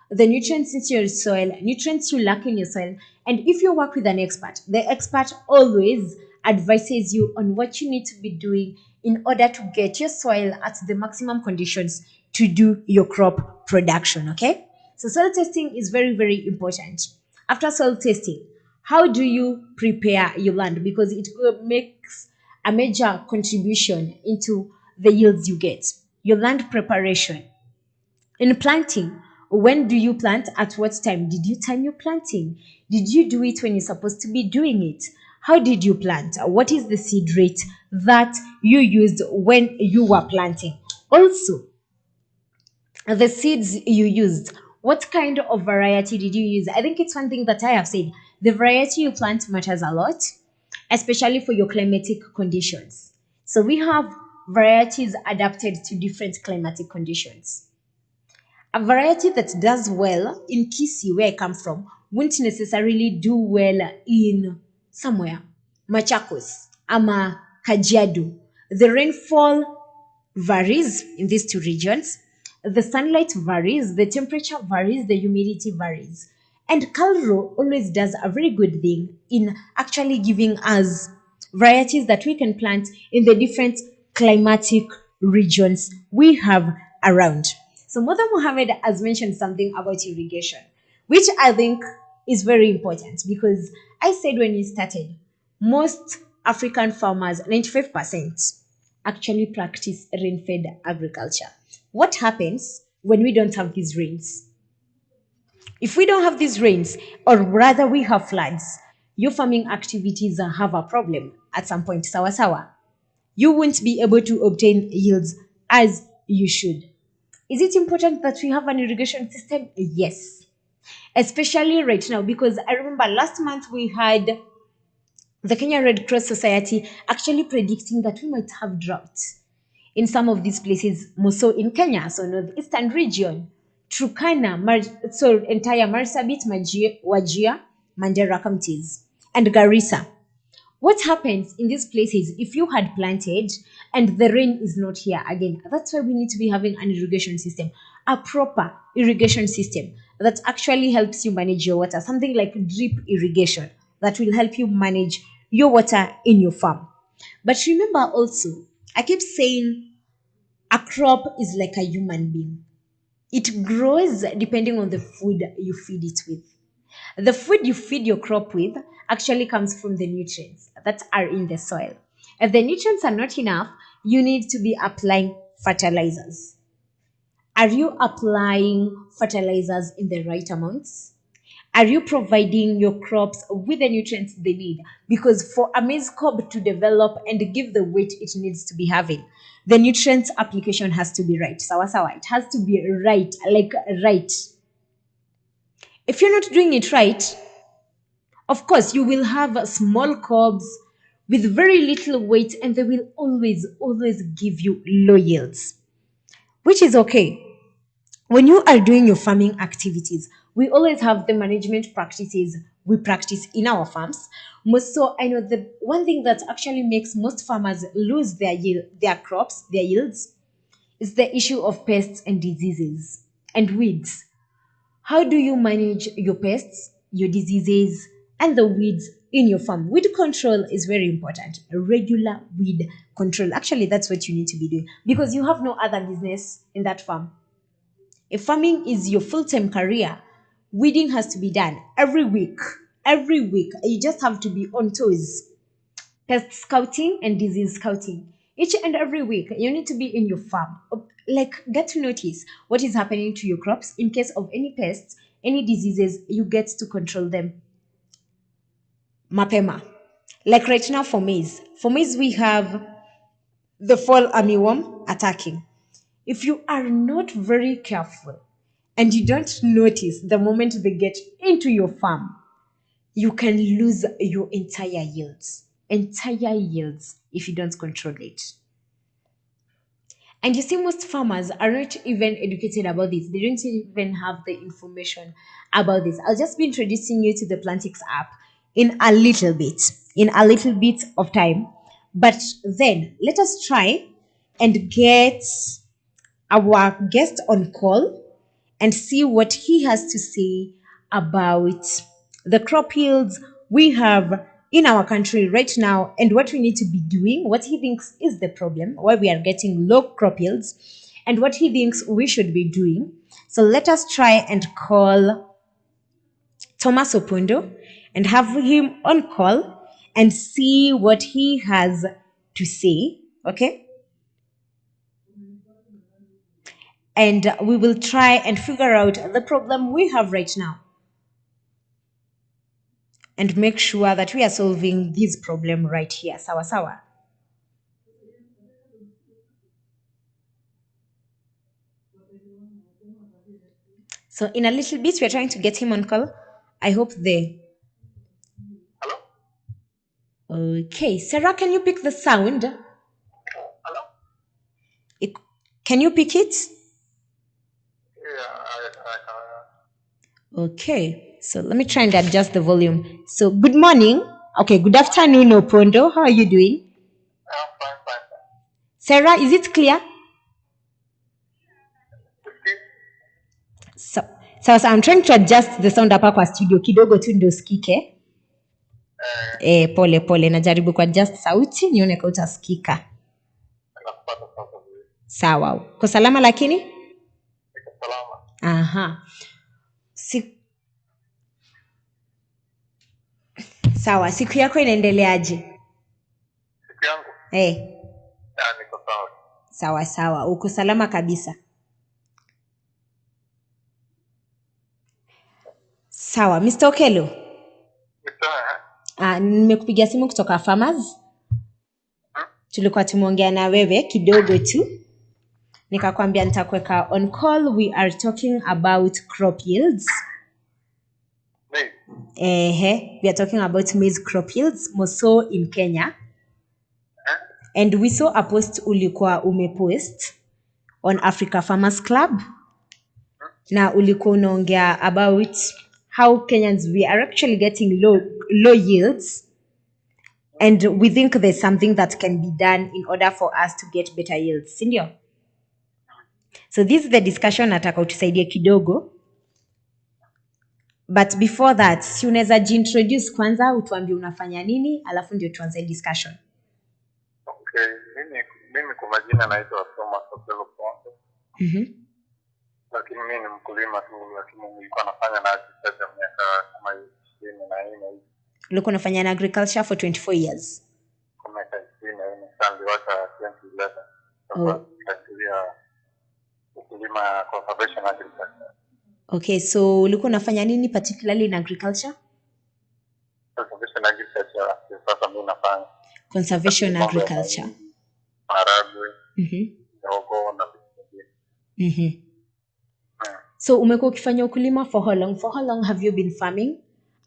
[SPEAKER 1] the nutrients in your soil, nutrients you lack in your soil. And if you work with an expert, the expert always advises you on what you need to be doing in order to get your soil at the maximum conditions to do your crop production. Okay? So soil testing is very, very important. After soil testing, how do you prepare your land? Because it makes a major contribution into the yields you get. Your land preparation. In planting, when do you plant? At what time? Did you time your planting? Did you do it when you're supposed to be doing it? How did you plant? What is the seed rate that you used when you were planting? Also, the seeds you used, what kind of variety did you use? I think it's one thing that I have said. The variety you plant matters a lot, especially for your climatic conditions. So we have varieties adapted to different climatic conditions. A variety that does well in Kisii, where I come from, won't necessarily do well in somewhere, Machakos, Ama Kajiado. The rainfall varies in these two regions. The sunlight varies, the temperature varies, the humidity varies. And Calro always does a very good thing in actually giving us varieties that we can plant in the different climatic regions we have around. So Mother Mohammed has mentioned something about irrigation, which I think is very important, because I said when we started, most African farmers, 95%, actually practice rain-fed agriculture. What happens when we don't have these rains? If we don't have these rains, or rather we have floods, your farming activities have a problem at some point. Sawa sawa. You won't be able to obtain yields as you should. Is it important that we have an irrigation system? Yes. Especially right now, because I remember last month we had the Kenya Red Cross Society actually predicting that we might have drought in some of these places, more so in Kenya, so northeastern region, Turkana, so entire Marsabit, Wajir, Mandera counties, and Garissa. What happens in these places if you had planted and the rain is not here again? That's why we need to be having an irrigation system, a proper irrigation system that actually helps you manage your water, something like drip irrigation that will help you manage your water in your farm. But remember also, I keep saying a crop is like a human being. It grows depending on the food you feed it with. The food you feed your crop with actually comes from the nutrients that are in the soil. If the nutrients are not enough, you need to be applying fertilizers. Are you applying fertilizers in the right amounts? Are you providing your crops with the nutrients they need? Because for a maize cob to develop and give the weight it needs to be having, the nutrients application has to be right. Sawa sawa. It has to be right, like right. If you're not doing it right, of course, you will have small cobs with very little weight and they will always give you low yields, which is okay. When you are doing your farming activities, we always have the management practices we practice in our farms. Most so I know the one thing that actually makes most farmers lose their yield, their crops, their yields, is the issue of pests and diseases and weeds. How do you manage your pests, your diseases, and the weeds in your farm? Weed control is very important. Regular weed control. Actually, that's what you need to be doing because you have no other business in that farm. If farming is your full time career, weeding has to be done every week. Every week. You just have to be on toes. Pest scouting and disease scouting. Each and every week, you need to be in your farm. Like, get to notice what is happening to your crops. In case of any pests, any diseases, you get to control them. Mapema. Like right now for maize. For maize, we have the fall armyworm attacking. If you are not very careful and you don't notice the moment they get into your farm, you can lose your entire yields if you don't control it. And you see, most farmers are not even educated about this. They don't even have the information about this. I'll just be introducing you to the Plantix app in a little bit of time. But then let us try and get our guest on call and see what he has to say about the crop yields we have in our country right now and what we need to be doing, what he thinks is the problem, why we are getting low crop yields, and what he thinks we should be doing. So let us try and call Thomas Opundo and have him on call and see what he has to say. Okay? And we will try and figure out the problem we have right now and make sure that we are solving this problem right here. Sawa sawa. So in a little bit, we are trying to get him on call. I hope they. Okay, Sarah, can you pick the sound? It- Can you pick it? Okay, so let me try and adjust the volume. So good morning. Okay, good afternoon, Opondo. How are you doing? Sarah, is it clear? So, so I'm trying to adjust the sound hapa kwa studio kidogo tu ndio sikike. Pole pole najaribu kuadjust sauti nione kama utasikika. Sawa. Uko salama lakini? Aha. Sawa, siku yako inaendeleaje?
[SPEAKER 3] Siku yangu niko sawa.
[SPEAKER 1] Sawa sawa, uko salama kabisa. Sawa, Mr. Okelo. Nimekupigia simu kutoka Farmers. Tulikuwa tumeongea na wewe kidogo tu. Nikakwambia nitakuweka on call. We are talking about crop yields. We are talking about maize crop yields, more so in Kenya. And we saw a post ulikuwa umepost on Africa Farmers Club. Na ulikuwa unaongea about how Kenyans, we are actually getting low yields. And we think there's something that can be done in order for us to get better yields. Sindio? So this is the discussion nataka utusaidie kidogo. But before that, si unaweza jintroduce kwanza, utuambie unafanya nini, alafu ndio tuanze discussion.
[SPEAKER 3] Okay, mimi kwa majina naitwa Thomas Opelo Ponto. Lakini mimi ni mkulima tu, lakini nilikuwa nafanya na agriculture miaka kama 24 hivi.
[SPEAKER 1] Ulikuwa unafanya na agriculture for 24 years.
[SPEAKER 3] Kwa miaka 24 tangu mwaka 2011. Kwa ukulima conservation agriculture.
[SPEAKER 1] Okay, so ulikuwa unafanya nini particularly in agriculture?
[SPEAKER 3] Conservation agriculture. Sasa mimi nafanya
[SPEAKER 1] Conservation
[SPEAKER 3] mambo ya
[SPEAKER 1] agriculture.
[SPEAKER 3] mahindi, maharagwe,
[SPEAKER 1] Mhm.
[SPEAKER 3] mihogo na vitu vingine.
[SPEAKER 1] Mhm. So umekuwa ukifanya ukulima for how long? For how long have you been farming?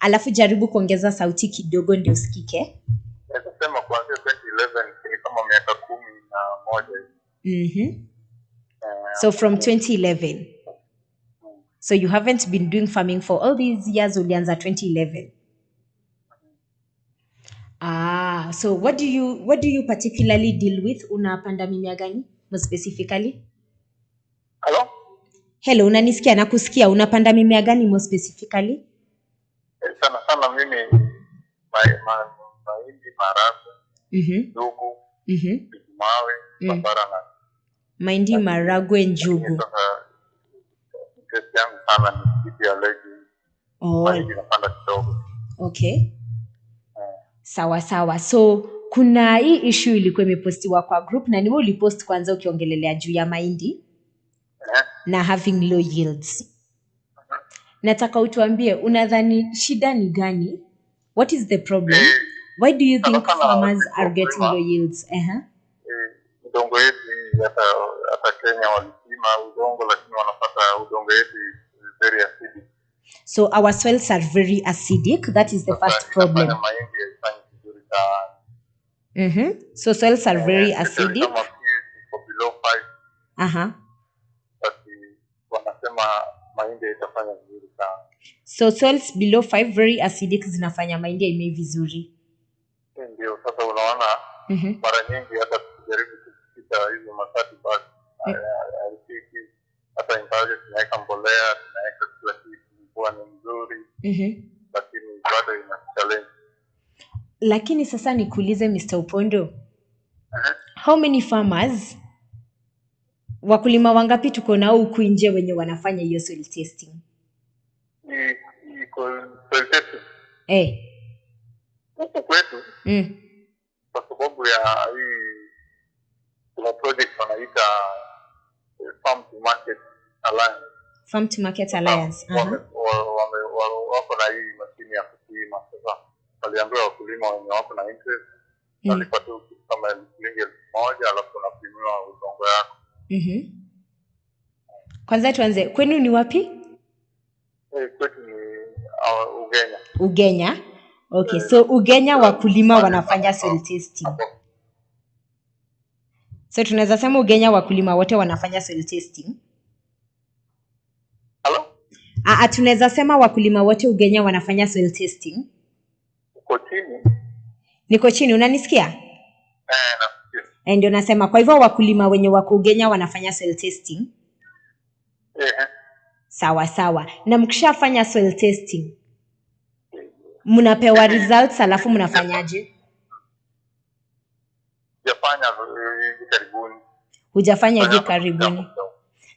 [SPEAKER 1] Alafu jaribu kuongeza sauti kidogo ndio usikike.
[SPEAKER 3] Nasema kuanzia 2011 ni kama miaka 11.
[SPEAKER 1] Mhm. So from 2011. So you haven't been doing farming for all these years, ulianza 2011. So what do you particularly deal with? Unapanda mimea gani more specifically? Hello, unanisikia? Nakusikia. Unapanda mimea gani more specifically?
[SPEAKER 3] Sana sana mimi mahindi, maharagwe, njugu, mawe, papara na
[SPEAKER 1] mahindi, maharagwe, njugu.
[SPEAKER 3] Interest yangu sana ni kitu ya legi. Mahindi napanda kidogo.
[SPEAKER 1] Okay. Sawa sawa. So kuna hii issue ilikuwa imepostiwa kwa group na niwe ulipost kwanza ukiongelelea juu ya mahindi na having low yields. Nataka utuambie unadhani shida ni gani? What is the problem? Why do you think farmers are getting low yields?
[SPEAKER 3] Udongo yetu hata Kenya walipima udongo lakini wanapata udongo yetu is very acidic.
[SPEAKER 1] So our soils are very acidic. That is the first problem. So soils are very acidic.
[SPEAKER 3] Below 5.
[SPEAKER 1] So soils below 5 very acidic zinafanya mahindi yaimee vizuri.
[SPEAKER 3] Ndio sasa unaona mara nyingi hata kujaribu kupita hizo masati basi hata ingawa tunaweka mbolea, tunaweka kila kitu kwa ni nzuri. Lakini bado ina challenge.
[SPEAKER 1] Lakini sasa nikuulize Mr. Opundo. How many farmers, wakulima wangapi tuko nao huku nje wenye wanafanya hiyo soil testing?
[SPEAKER 3] Soil testing. Huku kwetu. Kwa sababu ya hii kuna project wanaita Farm to Market Alliance.
[SPEAKER 1] Farm to Market Alliance.
[SPEAKER 3] Wako na hii mashine ya kupima. Sasa waliambiwa wakulima wenye wako na interest walipa tu kama shilingi 1,000 alafu unapimiwa udongo yako.
[SPEAKER 1] Kwanza tuanze, kwenu ni wapi?
[SPEAKER 3] Kwetu ni Ugenya.
[SPEAKER 1] Ugenya? Okay, so Ugenya wakulima wanafanya soil testing. So tunaweza sema Ugenya wakulima wote wanafanya soil testing?
[SPEAKER 3] Hello?
[SPEAKER 1] Tunaweza sema wakulima wote Ugenya wanafanya soil testing?
[SPEAKER 3] Uko chini?
[SPEAKER 1] Niko chini, unanisikia?
[SPEAKER 3] Nasikia.
[SPEAKER 1] Ndio nasema kwa hivyo wakulima wenye wako Ugenya wanafanya soil testing? Sawa sawa. Na mkishafanya soil testing, mnapewa results alafu mnafanyaje?
[SPEAKER 3] Hujafanya hivi karibuni.
[SPEAKER 1] Hujafanya hivi karibuni.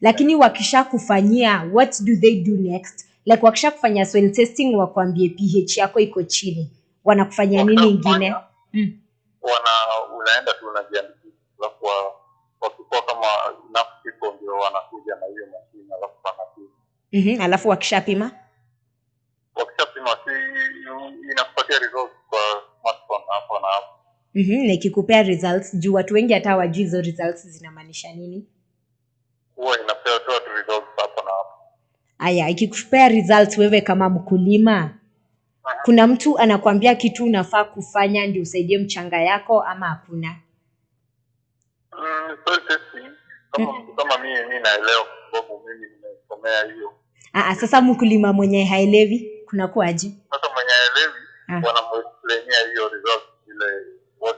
[SPEAKER 1] Lakini wakishakufanyia, what do they do next? Like wakishakufanya soil testing wakwambie pH yako iko chini. Wanakufanyia nini ingine?
[SPEAKER 3] Unaenda tu unajiandikisha. Alafu wakikuwa kama enough people ndio wanakuja na hiyo mashine alafu wanapima.
[SPEAKER 1] Alafu wakishapima?
[SPEAKER 3] Wakishapima inakupatia results kwa smartphone hapo na hapo.
[SPEAKER 1] Na ikikupea results, juu watu wengi hata hawajui hizo results zinamaanisha nini?
[SPEAKER 3] Huwa inapewa tu results hapo na hapo.
[SPEAKER 1] Aya, ikikupea results wewe kama mkulima, kuna mtu anakuambia kitu unafaa kufanya ndio usaidie mchanga yako ama hakuna?
[SPEAKER 3] Soil testing kama mimi naelewa kwa sababu mimi nimesomea hiyo.
[SPEAKER 1] Sasa mkulima mwenye haelewi kuna kuaje?
[SPEAKER 3] Sasa mwenye haelewi wanamuexplainia hiyo results ile what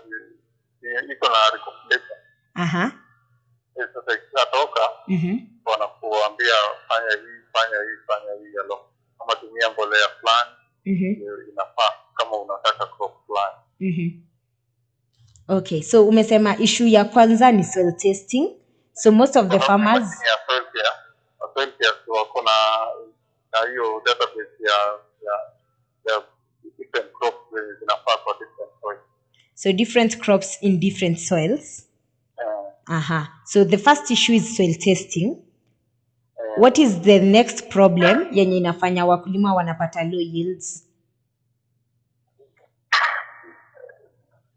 [SPEAKER 3] iko na recommendation. Sasa ikitoka wanakuambia fanya hii alafu kama tumia mbolea fulani inafaa kama unataka crop fulani.
[SPEAKER 1] Okay, so umesema issue ya kwanza ni soil testing. So most of the farmers
[SPEAKER 3] soil care wako na hiyo database ya different crops zinafaa kwa different soils.
[SPEAKER 1] So different crops in different soils. So the first issue is soil testing. what is the next problem yenye inafanya wakulima wanapata low yields?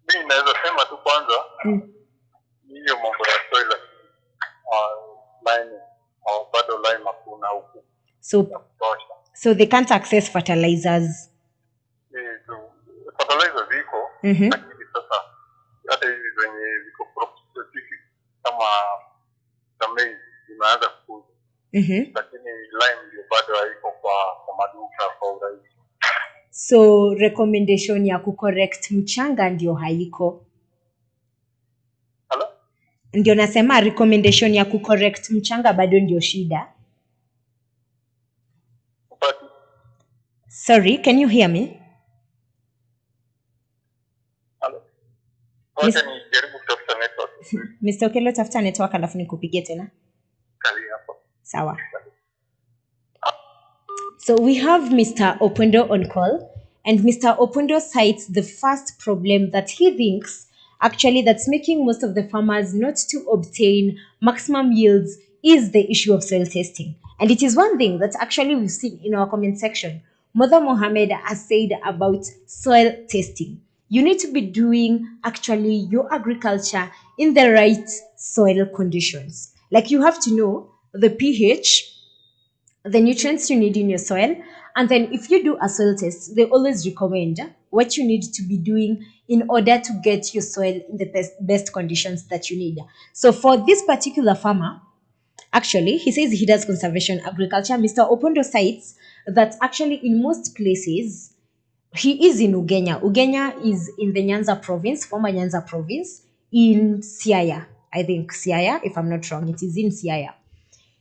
[SPEAKER 3] Mimi naweza sema tu kwanza hiyo mambo ya soil line au bado line hakuna huku.
[SPEAKER 1] So they can't access fertilizers.
[SPEAKER 3] Fertilizers ziko, lakini sasa hata hizi zenye ziko crop specific kama Maize inaanza kukuja. Lakini line ndio bado haiko kwa maduka kwa urahisi.
[SPEAKER 1] So recommendation ya kucorrect mchanga ndio haiko.
[SPEAKER 3] Hello?
[SPEAKER 1] Ndio nasema recommendation ya kucorrect mchanga bado ndio shida. Sorry, can you hear me?
[SPEAKER 3] Hello? Okay, nijaribu kutafuta network.
[SPEAKER 1] Mr. Okelo, tafuta network alafu nikupigie tena.
[SPEAKER 3] Kali hapo.
[SPEAKER 1] Sawa. So we have Mr. Opundo on call, and Mr. Opundo cites the first problem that he thinks actually that's making most of the farmers not to obtain maximum yields is the issue of soil testing. And it is one thing that actually we've seen in our comment section. Mother Mohammed has said about soil testing. You need to be doing actually your agriculture in the right soil conditions. Like you have to know the pH, the nutrients you need in your soil, and then if you do a soil test, they always recommend what you need to be doing in order to get your soil in the best conditions that you need. So for this particular farmer, actually, he says he does conservation agriculture. Mr. Opundo cites that actually in most places, he is in Ugenya. Ugenya is in the Nyanza province, former Nyanza province, in Siaya. I think Siaya, if I'm not wrong, it is in Siaya.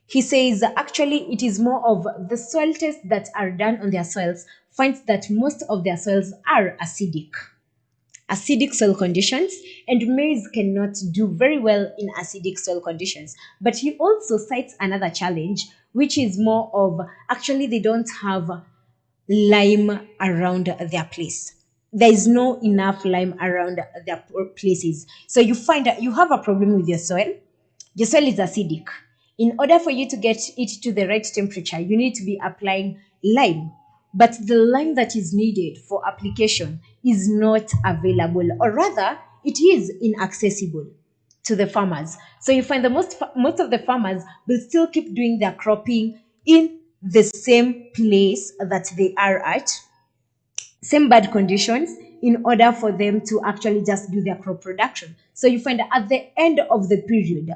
[SPEAKER 1] He says actually it is more of the soil tests that are done on their soils finds that most of their soils are acidic soil conditions, and maize cannot do very well in acidic soil conditions. But he also cites another challenge, which is more of actually they don't have lime around their place. There is no enough lime around their places. So you find that you have a problem with your soil. Your soil is acidic. In order for you to get it to the right temperature, you need to be applying lime. But the lime that is needed for application is not available, or rather, it is inaccessible to the farmers. So you find that most of the farmers will still keep doing their cropping in the same place that they are at, same bad conditions, in order for them to actually just do their crop production. So you find that at the end of the period,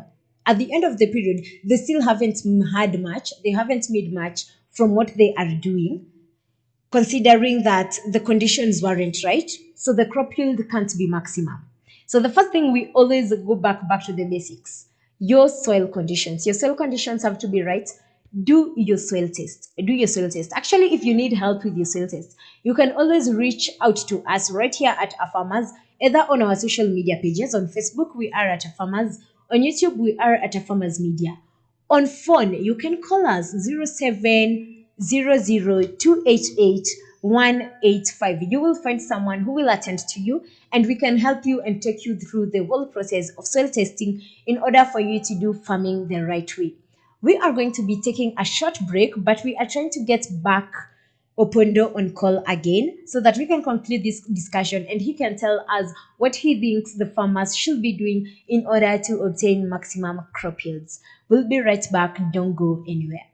[SPEAKER 1] they still haven't had much, they haven't made much from what they are doing, considering that the conditions weren't right. So the crop yield can't be maximum. So the first thing, we always go back to the basics. Your soil conditions. Your soil conditions have to be right. Do your soil test. Actually, if you need help with your soil test, you can always reach out to us right here at Farmers, either on our social media pages. On Facebook, we are at Farmers. On YouTube, we are at Farmers Media. On phone, you can call us 0700-288-185. You will find someone who will attend to you, and we can help you and take you through the whole process of soil testing in order for you to do farming the right way. We are going to be taking a short break, but we are trying to get back Opundo on call again so that we can conclude this discussion and he can tell us what he thinks the farmers should be doing in order to obtain maximum crop yields. We'll be right back. Don't go anywhere.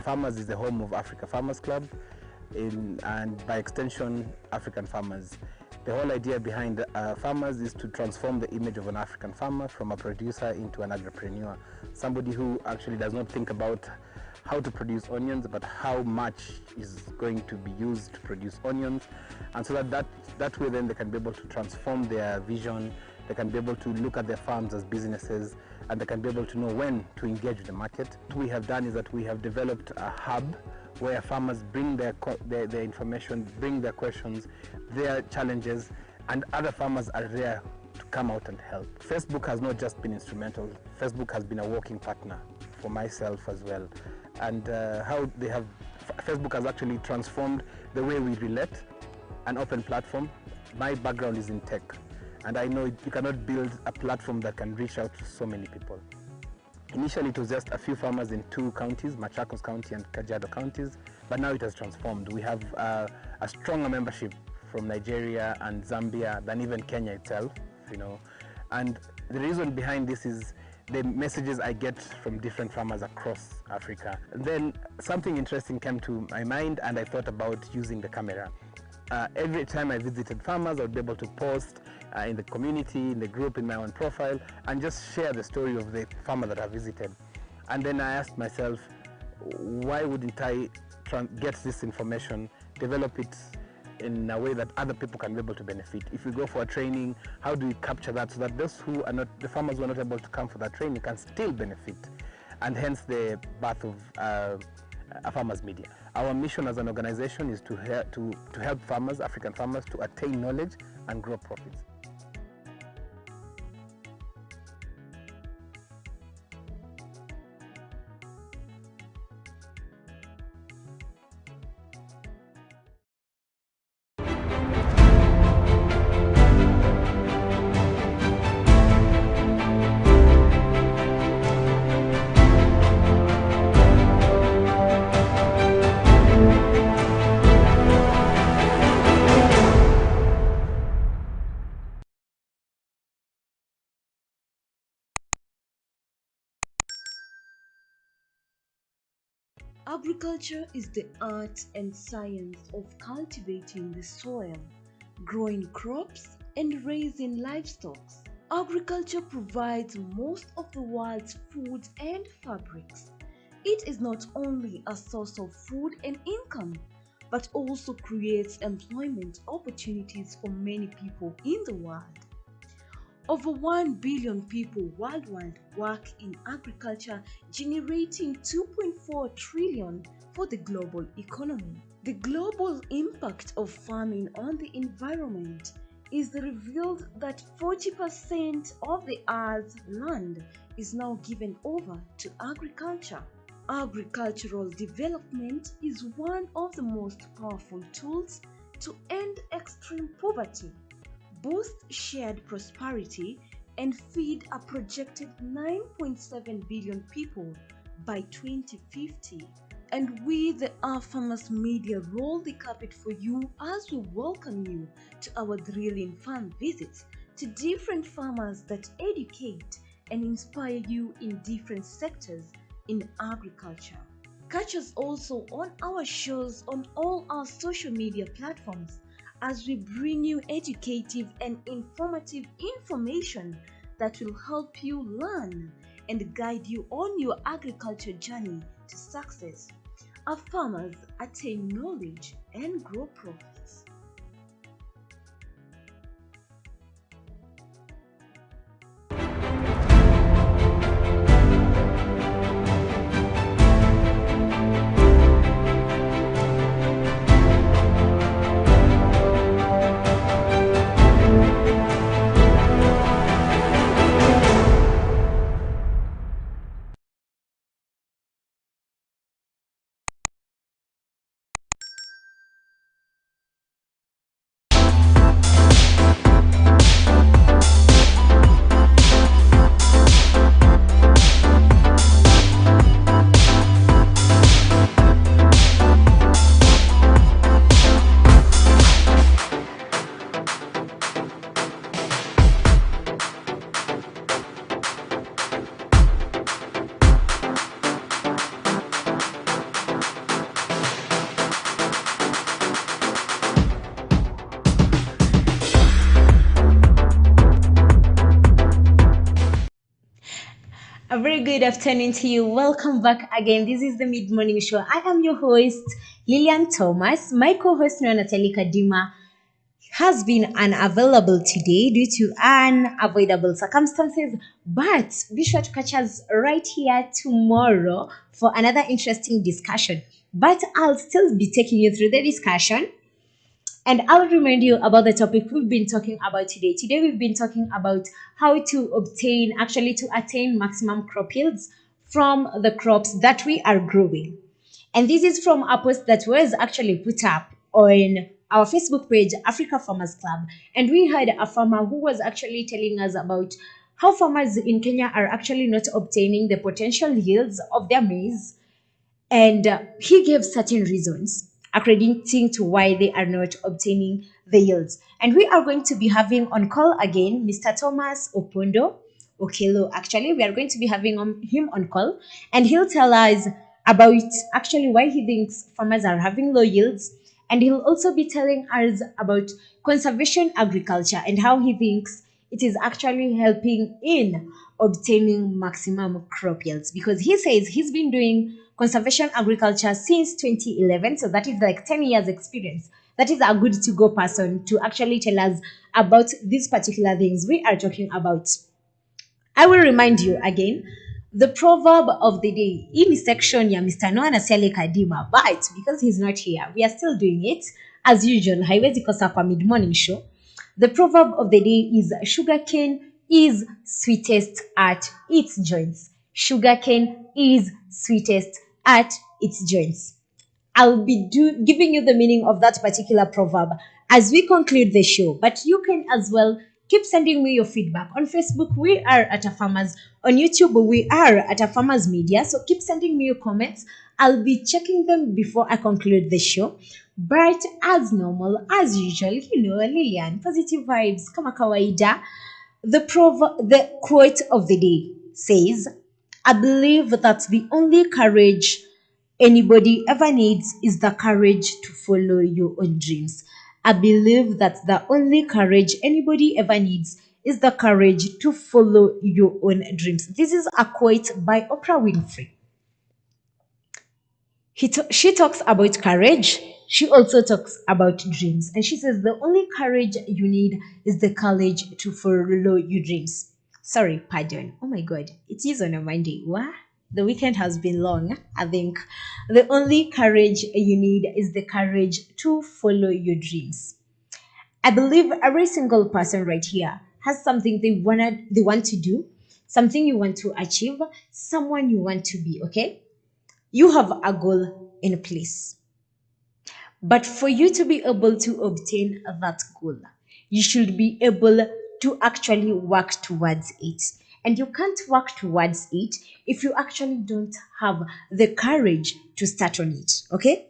[SPEAKER 4] Farmers is the home of Africa Farmers Club. and by extension, African farmers. The whole idea behind farmers is to transform the image of an African farmer from a producer into an agripreneur, somebody who actually does not think about how to produce onions, but how much is going to be used to produce onions, and so that way then they can be able to transform their vision, they can be able to look at their farms as businesses, and they can be able to know when to engage with the market. What we have done is that we have developed a hub where farmers bring their information, bring their questions, their challenges, and other farmers are there to come out and help. Facebook has not just been instrumental, Facebook has been a working partner for myself as well. And Facebook has actually transformed the way we relate, an open platform. My background is in tech, and I know you cannot build a platform that can reach out to so many people. Initially, it was just a few farmers in 2 counties, Machakos County and Kajiado counties, but now it has transformed. We have a stronger membership from Nigeria and Zambia than even Kenya itself, And the reason behind this is the messages I get from different farmers across Africa. And then something interesting came to my mind, and I thought about using the camera. Every time I visited farmers, I would be able to post in the community, in the group, in my own profile, and just share the story of the farmer that I visited. And then I asked myself, why wouldn't I get this information, develop it in a way that other people can be able to benefit? If we go for a training, how do we capture that so that those who are not, the farmers who are not able to come for that training can still benefit? And hence the birth of a farmers media. Our mission as an organization is to help farmers, African farmers, to attain knowledge and grow profits.
[SPEAKER 5] Agriculture is the art and science of cultivating the soil, growing crops, and raising livestock. Agriculture provides most of the world's food and fabrics. It is not only a source of food and income, but also creates employment opportunities for many people in the world. Over 1 billion people worldwide work in agriculture, generating 2.4 trillion for the global economy. The global impact of farming on the environment is revealed that 40% of the Earth's land is now given over to agriculture. Agricultural development is one of the most powerful tools to end extreme poverty, boost shared prosperity, and feed a projected 9.7 billion people by 2050. And we, the Our Farmers Media, roll the carpet for you as we welcome you to our thrilling farm visits to different farmers that educate and inspire you in different sectors in agriculture. Catch us also on our shows on all our social media platforms as we bring you educative and informative information that will help you learn and guide you on your agriculture journey to success. Our farmers attain knowledge and grow profits.
[SPEAKER 1] A very good afternoon to you. Welcome back again. This is the Mid Morning Show. I am your host, Lillian Thomas. My co-host, Natalie Kadima, has been unavailable today due to unavoidable circumstances. But be sure to catch us right here tomorrow for another interesting discussion. But I'll still be taking you through the discussion. And I'll remind you about the topic we've been talking about today. Today, we've been talking about how to attain maximum crop yields from the crops that we are growing. And this is from a post that was actually put up on our Facebook page, Africa Farmers Club. And we had a farmer who was actually telling us about how farmers in Kenya are actually not obtaining the potential yields of their maize. And he gave certain reasons accrediting to why they are not obtaining the yields. And we are going to be having on call again Mr. Thomas Opundo. Okelo, actually, we are going to be having him on call, and he'll tell us about actually why he thinks farmers are having low yields. And he'll also be telling us about conservation agriculture and how he thinks it is actually helping in obtaining maximum crop yields, because he says he's been doing conservation agriculture since 2011, so that is like 10 years experience. That is a good to go person to actually tell us about these particular things we are talking about. I will remind you again the proverb of the day in section ya Mr. Noah Nasiale Kadima, but because he's not here, we are still doing it as usual. Haiwezi kosa kwa mid morning show. The proverb of the day is sugarcane is sweetest at its joints. Sugarcane is sweetest at its joints. I'll be giving you the meaning of that particular proverb as we conclude the show. But you can as well keep sending me your feedback. On Facebook, we are at a farmers. On YouTube, we are at a farmers media. So keep sending me your comments. I'll be checking them before I conclude the show. But as normal, as usual, Lillian, positive vibes, kama kawaida. The quote of the day says, I believe that the only courage anybody ever needs is the courage to follow your own dreams. I believe that the only courage anybody ever needs is the courage to follow your own dreams. This is a quote by Oprah Winfrey. She talks about courage. She also talks about dreams. And she says the only courage you need is the courage to follow your dreams. Sorry, pardon. Oh my God. It is on a Monday. What? The weekend has been long, I think. The only courage you need is the courage to follow your dreams. I believe every single person right here has something they want to do, something you want to achieve, someone you want to be, okay? You have a goal in place. But for you to be able to obtain that goal, you should be able to actually work towards it. And you can't work towards it if you actually don't have the courage to start on it, okay?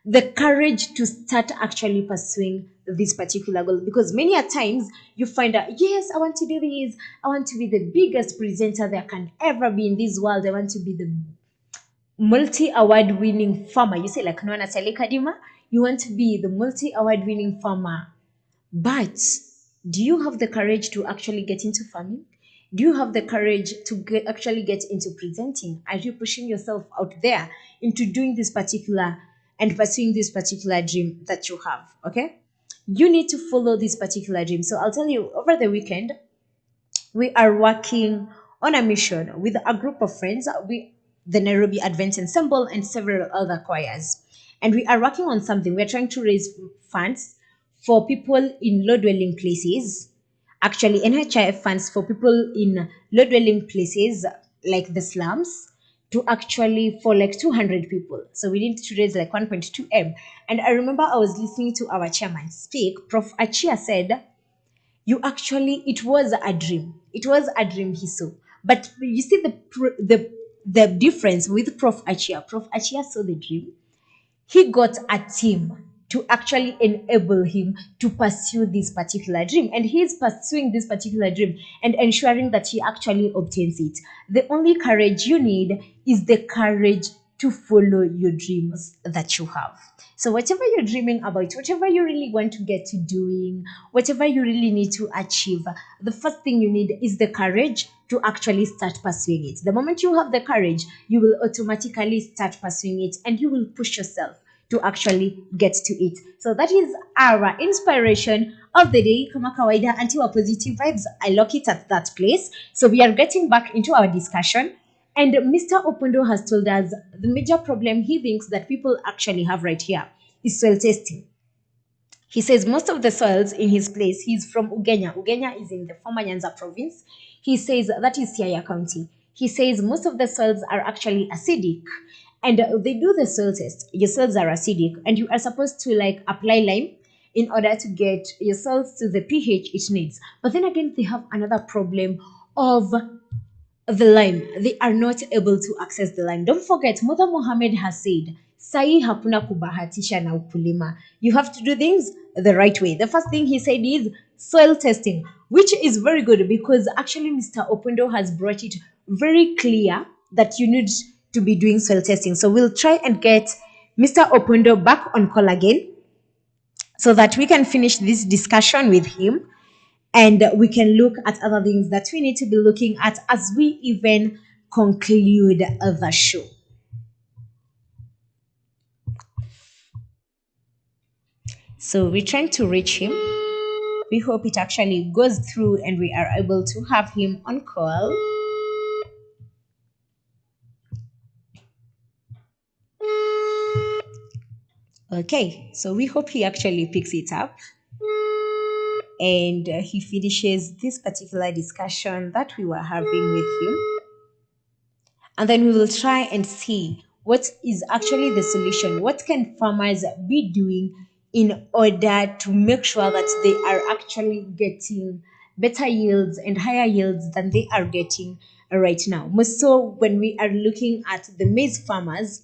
[SPEAKER 1] The courage to start actually pursuing this particular goal. Because many a times you find out, yes, I want to do this. I want to be the biggest presenter there can ever be in this world. I want to be the multi-award winning farmer. You say like Noah Nasiale Kadima, you want to be the multi-award winning farmer. But do you have the courage to actually get into farming? Do you have the courage to actually get into presenting? Are you pushing yourself out there into doing this particular and pursuing this particular dream that you have? Okay? You need to follow this particular dream. So I'll tell you, over the weekend, we are working on a mission with a group of friends, the Nairobi Advent Ensemble and several other choirs. And we are working on something. We're trying to raise funds for people in low-dwelling places. Actually, NHIF funds for people in low-dwelling places like the slums for like 200 people. So we need to raise like 1.2 M. And I remember I was listening to our chairman speak. Prof. Achia said, it was a dream. It was a dream he saw. But you see the difference with Prof. Achia. Prof. Achia saw the dream. He got a team to actually enable him to pursue this particular dream. And he is pursuing this particular dream and ensuring that he actually obtains it. The only courage you need is the courage to follow your dreams that you have. So whatever you're dreaming about, whatever you really want to get to doing, whatever you really need to achieve, the first thing you need is the courage to actually start pursuing it. The moment you have the courage, you will automatically start pursuing it and you will push yourself to actually get to it. So that is our inspiration of the day. Kama kawaida, anti positive vibes. I lock it at that place. So we are getting back into our discussion. And Mr. Opundo has told us the major problem he thinks that people actually have right here is soil testing. He says most of the soils in his place, he's from Ugenya. Ugenya is in the former Nyanza province. He says that is Siaya County. He says most of the soils are actually acidic. And they do the soil test. Your soils are acidic, and you are supposed to like apply lime in order to get your soils to the pH it needs. But then again, they have another problem of the lime. They are not able to access the lime. Don't forget, Mother Mohammed has said, Sai hakuna kubahatisha na ukulima. You have to do things the right way. The first thing he said is soil testing, which is very good because actually Mr. Opundo has brought it very clear that you need to be doing soil testing. So we'll try and get Mr. Opundo back on call again so that we can finish this discussion with him and we can look at other things that we need to be looking at as we even conclude the show. So we're trying to reach him. We hope it actually goes through and we are able to have him on call. Okay, so we hope he actually picks it up and he finishes this particular discussion that we were having with him. And then we will try and see what is actually the solution. What can farmers be doing in order to make sure that they are actually getting better yields and higher yields than they are getting right now? Most so when we are looking at the maize farmers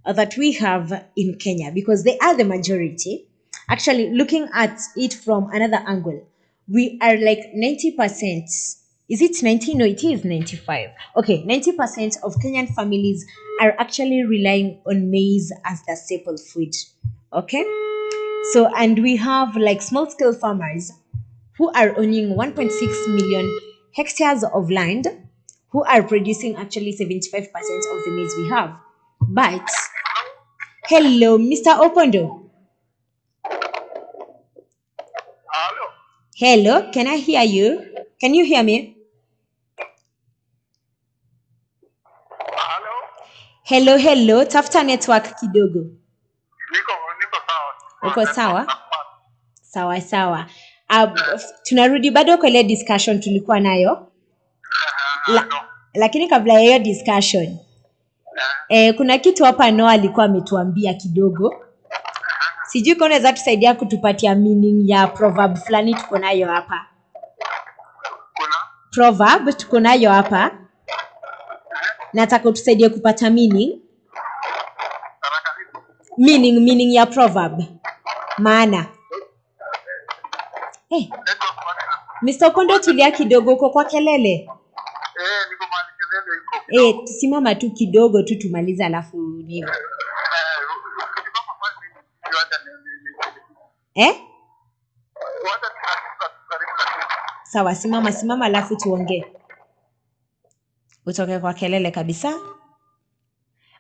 [SPEAKER 1] that we have in Kenya, because they are the majority. Actually, looking at it from another angle, we are like 90%. Is it 90? No, it is 95. Okay, 90% of Kenyan families are actually relying on maize as their staple food. Okay, so and we have like small scale farmers who are owning 1.6 million hectares of land, who are producing actually 75% of the maize we have. But hello, Mr. Opundo.
[SPEAKER 3] Hello.
[SPEAKER 1] Hello, can I hear you? Can you hear me?
[SPEAKER 3] Hello.
[SPEAKER 1] Hello, tafuta network kidogo.
[SPEAKER 3] Niko sawa.
[SPEAKER 1] Uko sawa? Sawa. Tunarudi bado kwa ile discussion tulikuwa nayo. Lakini kabla ya hiyo discussion, kuna kitu hapa Noah alikuwa ametuambia kidogo. Sijui kama unaweza tusaidia kutupatia meaning ya proverb fulani tuko nayo hapa.
[SPEAKER 3] Kuna
[SPEAKER 1] Proverb tuko nayo hapa. Nataka utusaidie kupata meaning. Meaning ya proverb. Maana. Mr. Opundo tulia kidogo uko kwa kelele.
[SPEAKER 3] niko mahali kelele iko.
[SPEAKER 1] Simama tu kidogo tu tumaliza alafu nini. Sawa, simama alafu tuongee. Utoke kwa kelele kabisa.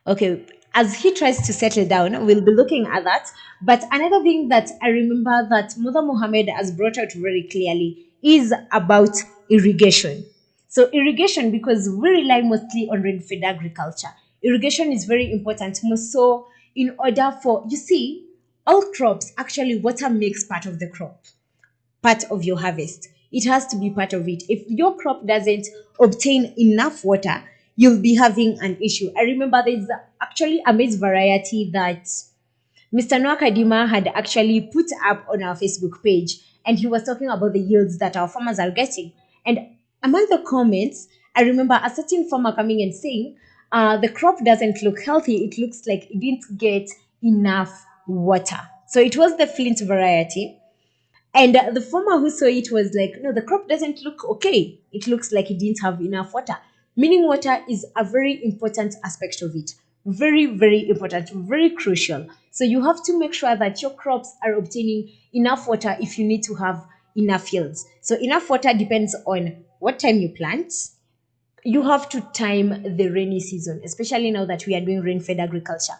[SPEAKER 1] Okay, as he tries to settle down, we'll be looking at that. But another thing that I remember that Mother Mohammed has brought out very clearly is about irrigation. So irrigation, because we rely mostly on rain-fed agriculture, irrigation is very important. So in order for, you see, all crops, actually water makes part of the crop, part of your harvest. It has to be part of it. If your crop doesn't obtain enough water, you'll be having an issue. I remember there's actually a maize variety that Mr. Noah Kadima had actually put up on our Facebook page, and he was talking about the yields that our farmers are getting. And among the comments, I remember a certain farmer coming and saying, the crop doesn't look healthy. It looks like it didn't get enough water. So it was the Flint variety. And the farmer who saw it was like, no, the crop doesn't look okay. It looks like it didn't have enough water. Meaning water is a very important aspect of it. Very, very important, very crucial. So you have to make sure that your crops are obtaining enough water if you need to have enough yields. So enough water depends on what time you plant. You have to time the rainy season, especially now that we are doing rain-fed agriculture.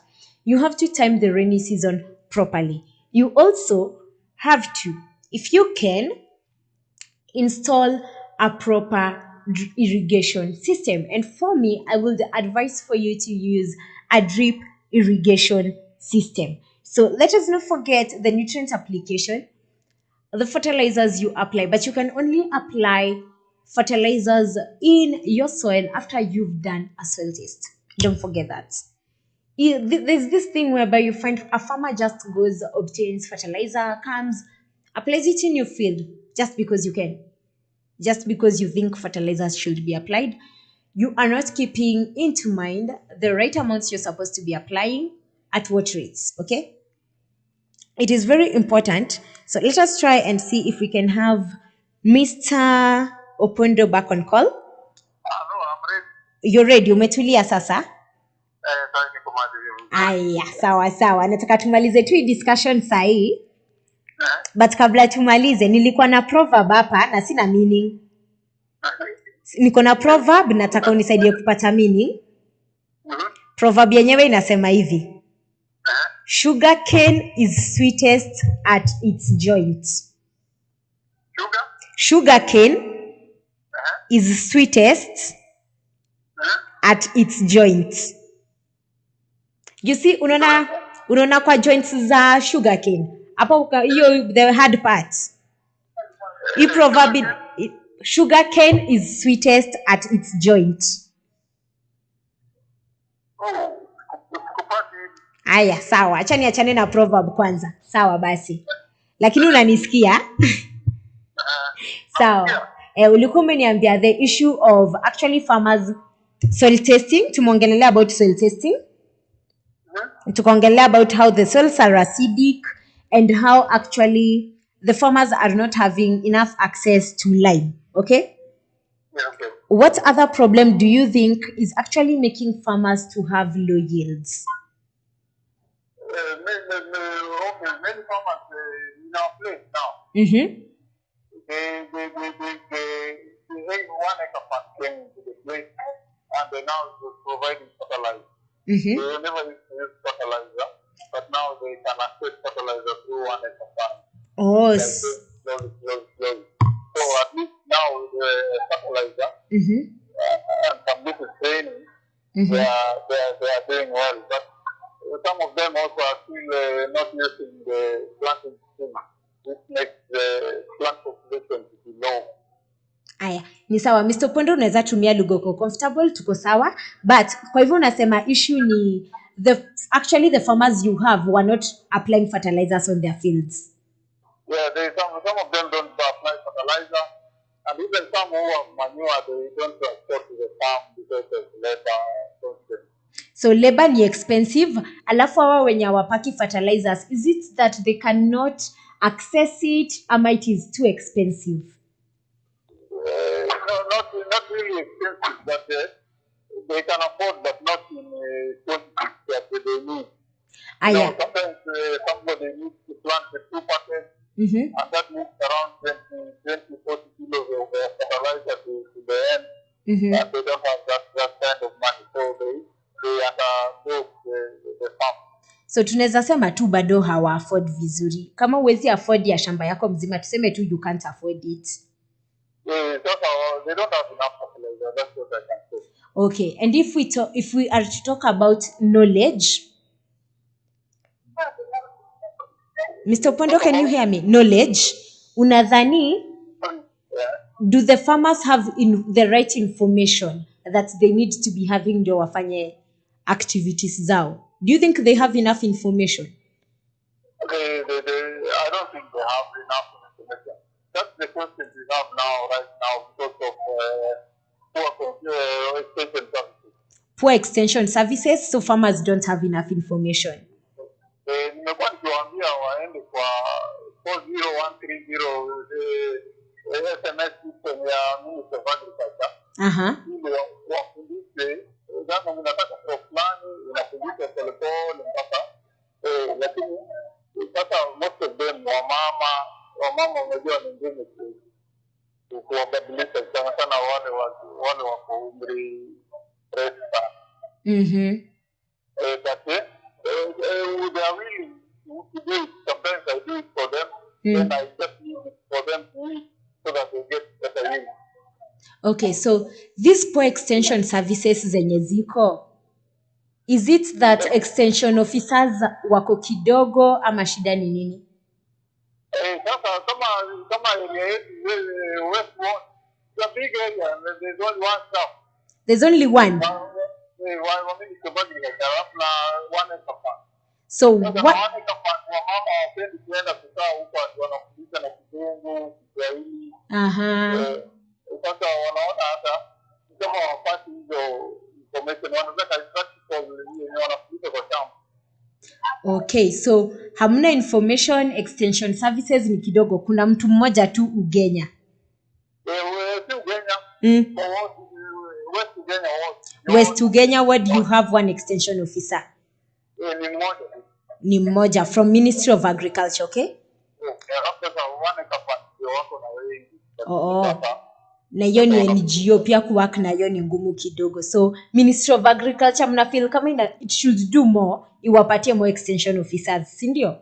[SPEAKER 1] You have to time the rainy season properly. You also have to, if you can, install a proper irrigation system. And for me, I would advise for you to use a drip irrigation system. So let us not forget the nutrient application, the fertilizers you apply, but you can only apply fertilizers in your soil after you've done a soil test. Don't forget that. There's this thing whereby you find a farmer just goes, obtains fertilizer, comes, applies it in your field just because you can, just because you think fertilizers should be applied. You are not keeping into mind the right amounts you're supposed to be applying at what rates, okay? It is very important. So let us try and see if we can have Mr. Opundo back on call.
[SPEAKER 3] Hello, I'm ready.
[SPEAKER 1] You're ready? Umetulia sasa?
[SPEAKER 3] Sasa niko maji.
[SPEAKER 1] Aya, sawa sawa. Nataka tumalize tu hii discussion sahi. But kabla tumalize, nilikuwa na proverb hapa na sina meaning. Niko na proverb, nataka unisaidie kupata meaning. Proverb yenyewe inasema hivi. Sugar cane is sweetest at its joint. Sugar cane is sweetest at its joint. You see, unaona kwa joints za sugar cane. Hapo hiyo the hard part. Hii proverb, sugar cane is sweetest at its joint. Aya, sawa. Achane na proverb kwanza. Sawa basi. Lakini unanisikia? Sawa. Ulikuwa umeniambia the issue of actually farmers soil testing. Tumeongelea about soil testing. Tukaongelea about how the soils are acidic and how actually the farmers are not having enough access to lime. Okay?
[SPEAKER 3] Yeah, okay.
[SPEAKER 1] What other problem do you think is actually making farmers to have low yields?
[SPEAKER 3] Many farmers in our place now,
[SPEAKER 1] Mm-hmm.
[SPEAKER 3] they one acre farm came into the place and they now providing fertilizer.
[SPEAKER 1] Mm-hmm.
[SPEAKER 3] They never used to use fertilizer, but now they can access fertilizer through one acre farm.
[SPEAKER 1] Oh.
[SPEAKER 3] Slowly. So at least now the fertilizer
[SPEAKER 1] Mm-hmm.
[SPEAKER 3] and some little training,
[SPEAKER 1] Mm-hmm.
[SPEAKER 3] they are doing well, but some of them also are still not using the planting scheme, which makes the plant population to be low.
[SPEAKER 1] Aya, ni sawa. Mr. Pondo unaweza tumia lugha uko comfortable, tuko sawa. But kwa hivyo unasema issue ni actually the farmers you have were not applying fertilizers on their fields.
[SPEAKER 3] Yeah, some of them don't apply fertilizer, and even some who have manure, they don't transport to the farm because of labor constraints.
[SPEAKER 1] So labor ni expensive, alafu hawa wenye hawapaki fertilizers, is it that they cannot access it ama it is too expensive?
[SPEAKER 3] No, not really expensive, but they can afford, but not in quantities that they need.
[SPEAKER 1] Aya.
[SPEAKER 3] Sometimes somebody needs to plant the 2 packets,
[SPEAKER 1] Mm-hmm.
[SPEAKER 3] and that needs around 40 kilos of fertilizer to the end,
[SPEAKER 1] Mm-hmm.
[SPEAKER 3] and they don't have that kind of money, so they undergo the farm.
[SPEAKER 1] So tunaweza sema tu bado hawa afford vizuri. Kama uwezi afford ya shamba yako mzima, tuseme tu you can't afford it.
[SPEAKER 3] They don't have enough fertilizer, that's what I can say.
[SPEAKER 1] Okay, and if we are to talk about knowledge, Mr. Pondo, can you hear me? Knowledge, unadhani, do the farmers have the right information that they need to be having ndio wafanye activities zao? Do you think they have enough information?
[SPEAKER 3] I don't think they have enough information. That's the question we have right now because of poor extension services.
[SPEAKER 1] Poor extension services, so farmers don't have enough information.
[SPEAKER 3] Nimekuwa nikiwaambia waende kwa 40130 SMS system ya Ministry of Agriculture.
[SPEAKER 1] Aha.
[SPEAKER 3] Ili wafundishe, kama unataka crop fulani, wamama unajua ni ngumu kuwabadilisha sana wale wako umri refu sana. But they are willing to do it. Sometimes I do it for them, then I just use it for them to eat so that they get better yield.
[SPEAKER 1] Okay, so these poor extension services zenye ziko, is it that extension officers wako kidogo ama shida ni nini?
[SPEAKER 3] Sasa kama area yetu Westward, it's a big area and there's only one staff.
[SPEAKER 1] There's only one? So what? Okay, so hamna information extension services ni kidogo, kuna mtu mmoja tu Ugenya. West Ugenya, what do you have one extension officer? Ni mmoja from Ministry of Agriculture, okay? Na hiyo ni NGO pia kuwork na hiyo ni ngumu kidogo. So Ministry of Agriculture mna feel kama it should do more, iwapatie more extension officers, si ndio?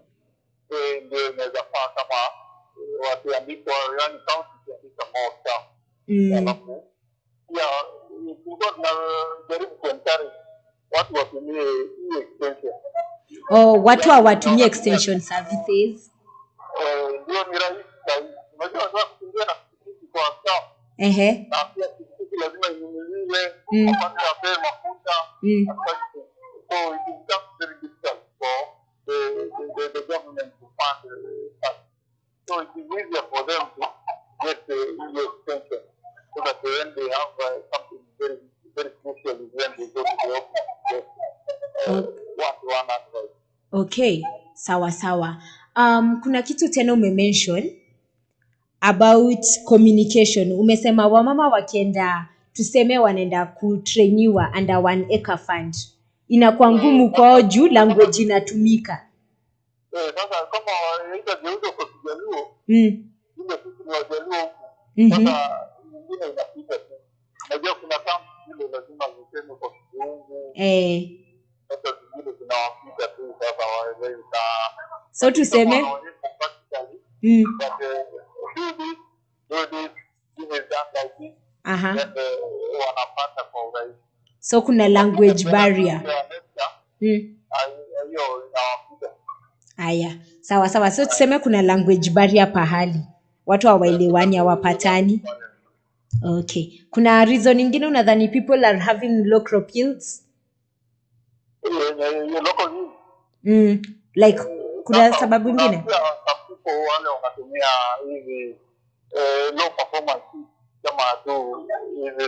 [SPEAKER 3] Ndio inaweza kama wakiandikwa yani county kiandika more staff. Alafu pia jaribu kuencourage watu watumie hii extension.
[SPEAKER 1] Watu hawatumie extension services.
[SPEAKER 3] Ndio ni rahisi zaidi. Unajua kuingia na kwa staff. Na pia kitu lazima inunuliwe, apate ape mafuta. So it becomes very difficult for the government to fund that. So it is easier for them to get the extension so that when they have something very, very crucial is when they go to the office one advice.
[SPEAKER 1] Okay, sawa. Kuna kitu tena umemention about communication. Umesema wamama wakienda, tuseme wanaenda kutrainiwa under 1 acre fund, inakuwa ngumu kwao juu language inatumika.
[SPEAKER 3] Sasa kama inaita jeudo kwa Kijaluo, ile sisi ni Wajaluo, sasa nyingine inapita tu. Unajua kuna kama zile lazima ziseme kwa Kizungu. Sasa zingine zinawapita tu sasa waweze
[SPEAKER 1] so tuseme
[SPEAKER 3] wanapata kwa urahisi.
[SPEAKER 1] So kuna language barrier. Aya, sawa. So tuseme kuna language barrier pahali, watu hawaelewani, hawapatani. Okay. Kuna reason nyingine unadhani people are having low crop yields? Like kuna sababu nyingine?
[SPEAKER 3] Wale wanatumia hivi low performance kama tu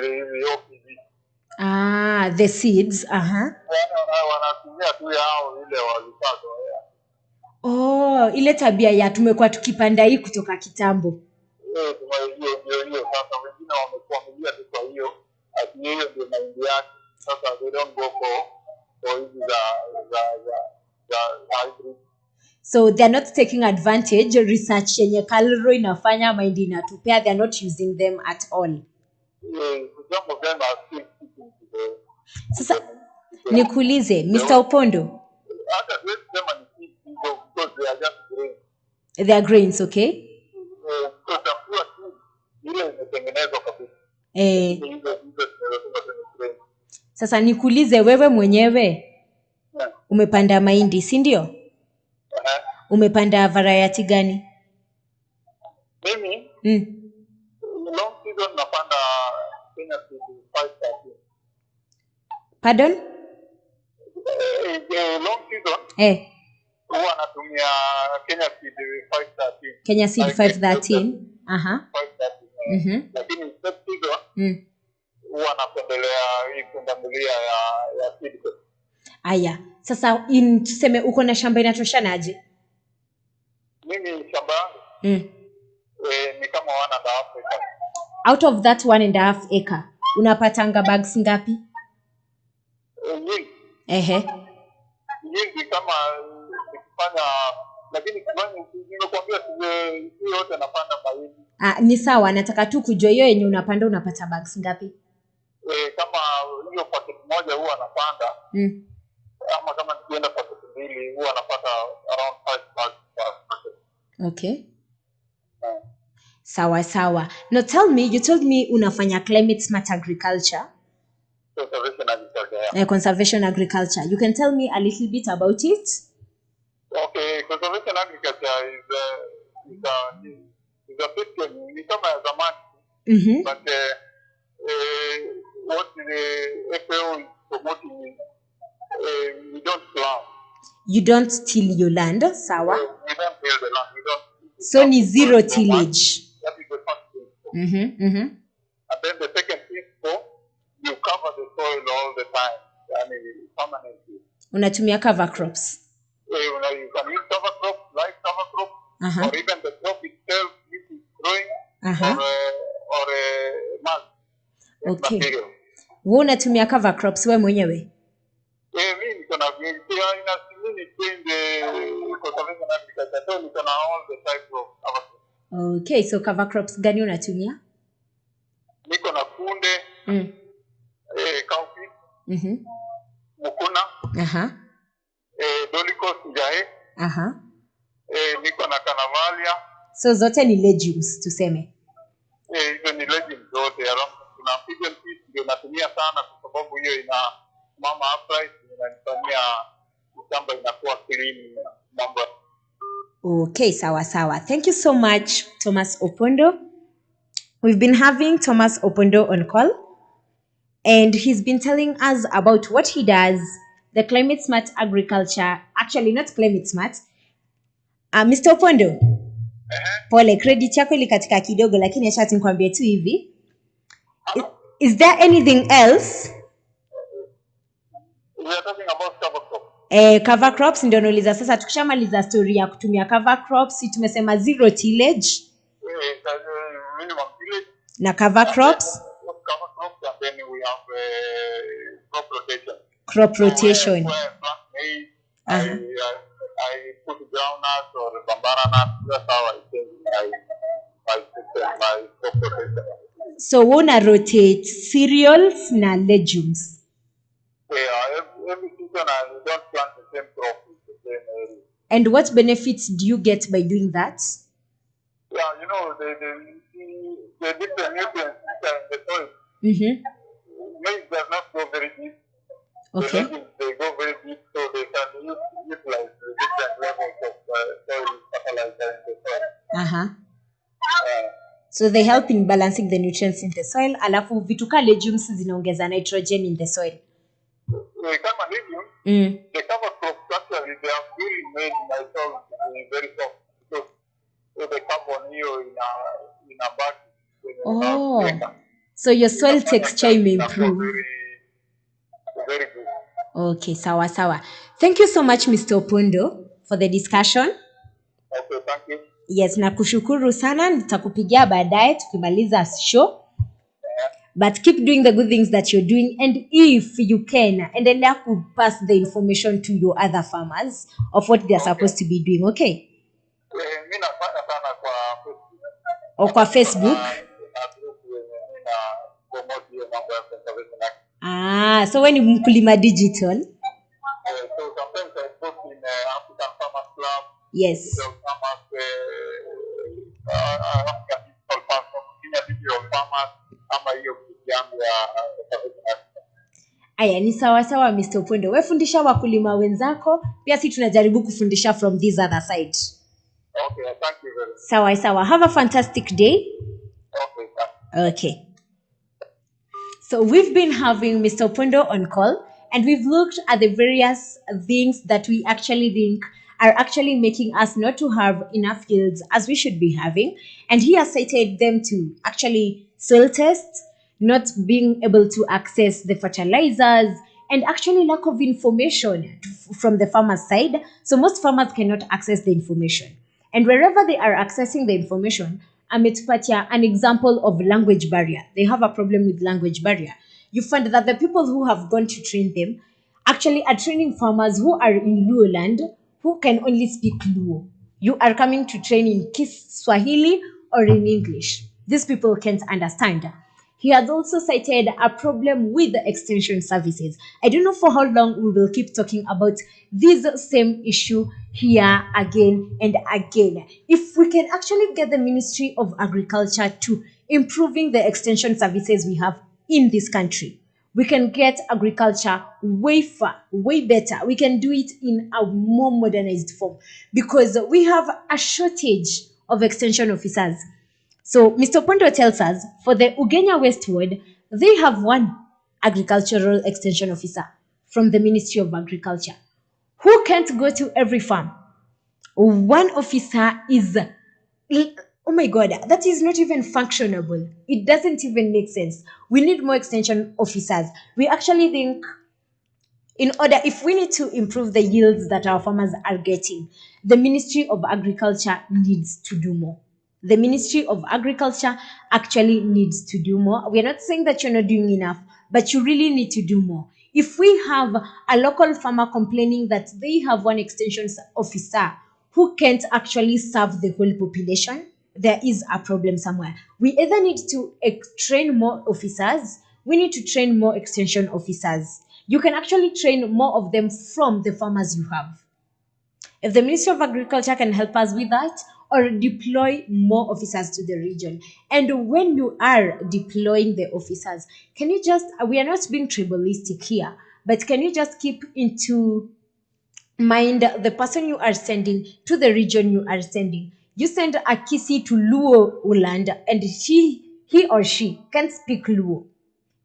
[SPEAKER 3] hivi OPV.
[SPEAKER 1] The seeds,
[SPEAKER 3] wanatumia tu yao ile walipato.
[SPEAKER 1] Ile tabia ya tumekuwa tukipanda hii kutoka kitambo.
[SPEAKER 3] Hiyo sasa wengine wamekuamilia tu kwa hiyo, hiyo ndio mahindi yake. Sasa they don't go for hizi za hybrid.
[SPEAKER 1] So they're not taking advantage research yenye Kalro inafanya mahindi inatupea, they're not using them at all.
[SPEAKER 3] Some of them are still sticking to the.
[SPEAKER 1] Sasa nikuulize Mr. Opundo.
[SPEAKER 3] Hata sema ni because they are just grains.
[SPEAKER 1] They are grains, okay? Sasa nikuulize wewe mwenyewe umepanda mahindi, si ndio? Umepanda variety gani?
[SPEAKER 3] Mimi long season napanda Kenya seed 513.
[SPEAKER 1] Pardon?
[SPEAKER 3] Long season huwa natumia Kenya seed 513.
[SPEAKER 1] Kenya seed 513.
[SPEAKER 3] 513. Lakini step season huwa napendelea hii pundamilia ya seed.
[SPEAKER 1] Aya, sasa tuseme uko na shamba inatoshanaje?
[SPEAKER 3] Mimi shamba ni kama 1.5 acre.
[SPEAKER 1] Out of that 1.5 acre, unapatanga bags ngapi?
[SPEAKER 3] Nyingi kama nikifanya lakini nimekuambia si yote napanda mahindi.
[SPEAKER 1] Ni sawa, nataka tu kujua hiyo yenye unapanda unapata bags ngapi?
[SPEAKER 3] Kama hiyo packet moja huwa napanda ama kama nikienda packet mbili huwa napata around 5 bags per packet.
[SPEAKER 1] Okay. Sawa. Now tell me, you told me unafanya climate smart agriculture.
[SPEAKER 3] Conservation agriculture. Yeah.
[SPEAKER 1] Conservation agriculture. You can tell me a little bit about it?
[SPEAKER 3] Okay, conservation agriculture is a system ni kama ya zamani. But what the FAO is promoting is we don't plow.
[SPEAKER 1] You don't till your land, sawa?
[SPEAKER 3] We don't till the land. We don't.
[SPEAKER 1] So ni zero tillage.
[SPEAKER 3] That is the first thing. And then the second thing, you cover the soil all the time. I mean, permanently.
[SPEAKER 1] Unatumia cover crops.
[SPEAKER 3] You can use cover crop, live cover crop, or even the crop itself, which is growing, or mulch.
[SPEAKER 1] Okay.
[SPEAKER 3] Material.
[SPEAKER 1] Wewe unatumia cover crops wewe mwenyewe?
[SPEAKER 3] Mimi niko na conservation agriculture, so niko na all the type of cover crops.
[SPEAKER 1] Okay, so cover crops gani unatumia?
[SPEAKER 3] Niko na kunde, cowpea, mukuna, dolicos njae, niko na canavalia.
[SPEAKER 1] So zote ni legumes tuseme.
[SPEAKER 3] Hizo ni legumes zote. Kuna pigeon peas ndio natumia sana kwa sababu hiyo ina mama upright, inanifanyia shamba inakuwa clean mambo.
[SPEAKER 1] Okay, sawa. Thank you so much, Thomas Opundo. We've been having Thomas Opundo on call, and he's been telling us about what he does, the climate smart agriculture. Actually, not climate smart. Mr. Opundo, pole, credit yako ilikatika kidogo, lakini acha nikwambie tu hivi. Is there anything else?
[SPEAKER 3] We are talking about cover crops.
[SPEAKER 1] Cover crops ndio nauliza sasa. Tukishamaliza story ya kutumia cover crops, tumesema zero tillage.
[SPEAKER 3] Minimum tillage.
[SPEAKER 1] Na cover crops.
[SPEAKER 3] Cover crops, and then we have crop rotation.
[SPEAKER 1] Crop rotation.
[SPEAKER 3] Where plant maize, I put groundnuts or bambara nuts. That's how I change my crop rotation.
[SPEAKER 1] So wanna rotate cereals na legumes.
[SPEAKER 3] Every season I don't plant the same crop in the same area.
[SPEAKER 1] And what benefits do you get by doing that?
[SPEAKER 3] Yeah, you know, the different nutrients that are in the soil. Maize does not go very deep.
[SPEAKER 1] Okay.
[SPEAKER 3] The legumes, they go very deep, so they can utilize the different levels of soil fertilizer in the soil.
[SPEAKER 1] So they help in balancing the nutrients in the soil. Alafu vitu ka legumes zinaongeza nitrogen in the soil.
[SPEAKER 3] Kama legumes, the cover crops actually they are really made my soil to be very soft. So the carbon here in a bag.
[SPEAKER 1] So your soil texture may improve.
[SPEAKER 3] Very good.
[SPEAKER 1] Okay, sawa. Thank you so much, Mr. Opundo, for the discussion.
[SPEAKER 3] Okay, thank you.
[SPEAKER 1] Yes, nakushukuru sana. Nitakupigia baadaye tukimaliza show. But keep doing the good things that you're doing, and if you can, endelea ku pass the information to your other farmers of what they're supposed to be doing, okay?
[SPEAKER 3] Mimi nafanya sana kwa Facebook.
[SPEAKER 1] Or kwa Facebook? So when you mkulima digital?
[SPEAKER 3] So sometimes I post in African Farmers Club.
[SPEAKER 1] Yes. Aya, ni sawa Mr. Opundo. Wewe fundisha wakulima wenzako, pia sisi tunajaribu kufundisha from this other side.
[SPEAKER 3] Okay, thank you very much.
[SPEAKER 1] Sawa. Have a fantastic day. Okay. So we've been having Mr. Opundo on call, and we've looked at the various things that we actually think are actually making us not to have enough yields as we should be having. And he has cited them to actually soil tests, not being able to access the fertilizers, and actually lack of information from the farmer's side. So most farmers cannot access the information. And wherever they are accessing the information, ametupatia an example of language barrier. They have a problem with language barrier. You find that the people who have gone to train them actually are training farmers who are in Luo land who can only speak Luo. You are coming to train in Kiswahili or in English. These people can't understand. He has also cited a problem with the extension services. I don't know for how long we will keep talking about this same issue here again and again. If we can actually get the Ministry of Agriculture to improving the extension services we have in this country, we can get agriculture way far, way better. We can do it in a more modernized form because we have a shortage of extension officers. So Mr. Opundo tells us for the Ugenya West Ward, they have one agricultural extension officer from the Ministry of Agriculture who can't go to every farm. One officer is, oh my God, that is not even functionable. It doesn't even make sense. We need more extension officers. We actually think in order, if we need to improve the yields that our farmers are getting, the Ministry of Agriculture needs to do more. The Ministry of Agriculture actually needs to do more. We are not saying that you're not doing enough, but you really need to do more. If we have a local farmer complaining that they have one extension officer who can't actually serve the whole population, there is a problem somewhere. We either need to train more officers, we need to train more extension officers. You can actually train more of them from the farmers you have. If the Ministry of Agriculture can help us with that, or deploy more officers to the region. And when you are deploying the officers, can you just, we are not being tribalistic here, but can you just keep into mind the person you are sending to the region you are sending? You send a Kisi to Luo land and he or she can't speak Luo.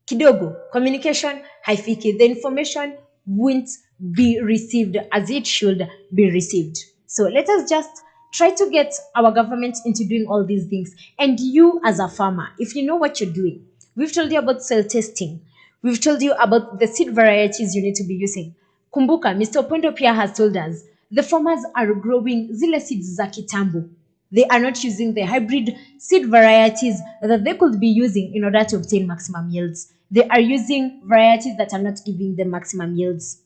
[SPEAKER 1] Kidogo, communication haifiki, the information won't be received as it should be received. So let us just try to get our government into doing all these things. And you as a farmer, if you know what you're doing, we've told you about soil testing. We've told you about the seed varieties you need to be using. Kumbuka, Mr. Opundo Pia has told us the farmers are growing zile seeds za kitambo. They are not using the hybrid seed varieties that they could be using in order to obtain maximum yields. They are using varieties that are not giving them maximum yields.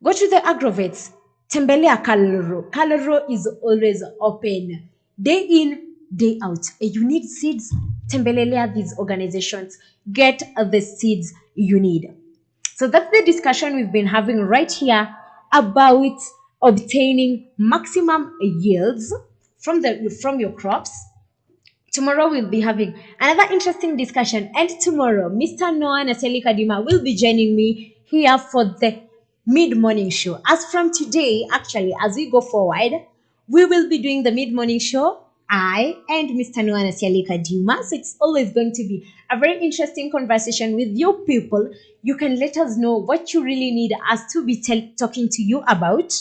[SPEAKER 1] Go to the agrovets. Tembelea Kaloro. Kaloro is always open. Day in, day out. You need seeds. Tembelea these organizations. Get the seeds you need. So that's the discussion we've been having right here about obtaining maximum yields from your crops. Tomorrow we'll be having another interesting discussion, and tomorrow Mr. Noah Natali Kadima will be joining me here for the mid-morning show. As from today, actually, as we go forward, we will be doing the mid-morning show, I and Mr. Noah Natali Kadima. So it's always going to be a very interesting conversation with you people. You can let us know what you really need us to be talking to you about.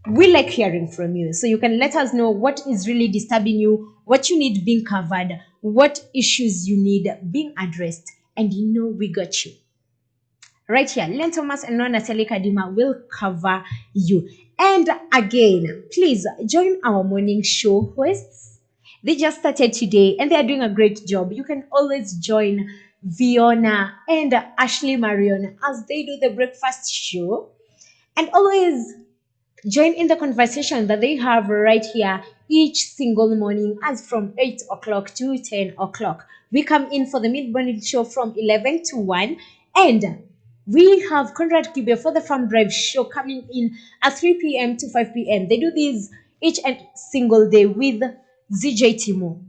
[SPEAKER 1] We like hearing from you. So you can let us know what is really disturbing you, what you need being covered, what issues you need being addressed. And you know we got you. Right here, Len Thomas and Noah Natali Kadima will cover you. And again, please join our morning show hosts. They just started today and they are doing a great job. You can always join Fiona and Ashley Marion as they do the breakfast show. And always join in the conversation that they have right here each single morning, as from 8 o'clock to 10 o'clock. We come in for the mid-morning show from 11 to 1. And we have Conrad Kibe for the Farm Drive show coming in at 3 p.m. to 5 p.m. They do these each and single day with ZJ Timo.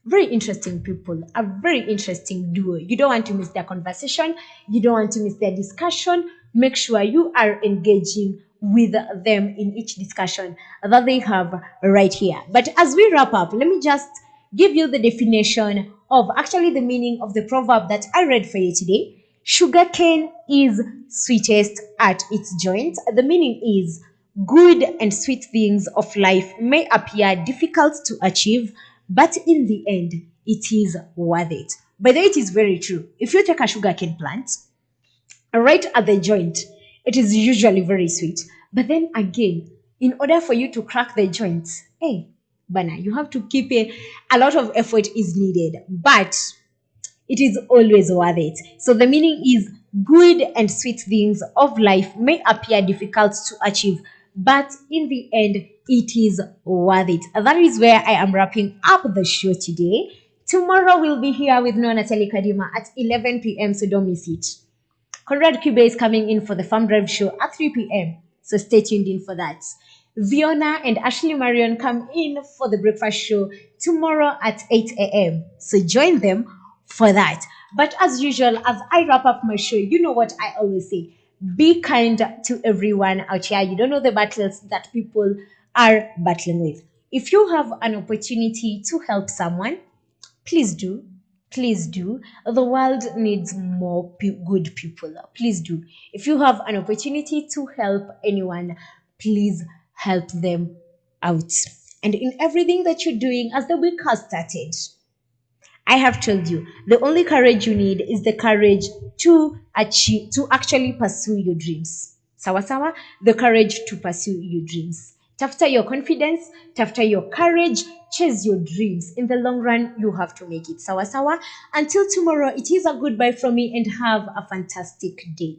[SPEAKER 1] Very interesting people, a very interesting duo. You don't want to miss their conversation. You don't want to miss their discussion. Make sure you are engaging with them in each discussion that they have right here. But as we wrap up, let me just give you the definition of actually the meaning of the proverb that I read for you today. Sugarcane is sweetest at its joint. The meaning is good and sweet things of life may appear difficult to achieve, but in the end, it is worth it. By the way, it is very true. If you take a sugarcane plant, right at the joint, it is usually very sweet. But then again, in order for you to crack the joints, hey, Bana, you have to keep it. A lot of effort is needed, but it is always worth it. So the meaning is good and sweet things of life may appear difficult to achieve, but in the end, it is worth it. That is where I am wrapping up the show today. Tomorrow we'll be here with Nona Kadima at 11 p.m., so don't miss it. Conrad Kube is coming in for the Farm Drive show at 3 p.m., so stay tuned in for that. Fiona and Ashley Marion come in for the breakfast show tomorrow at 8 a.m., so join them for that. But as usual, as I wrap up my show, you know what I always say: be kind to everyone out here. You don't know the battles that people are battling with. If you have an opportunity to help someone, please do. Please do. The world needs more good people. Please do. If you have an opportunity to help anyone, please help them out. And in everything that you're doing, as the week has started, I have told you, the only courage you need is the courage to achieve, to actually pursue your dreams. Sawa sawa, the courage to pursue your dreams. After your confidence, after your courage, chase your dreams. In the long run, you have to make it. Sawa sawa. Until tomorrow, it is a goodbye from me and have a fantastic day.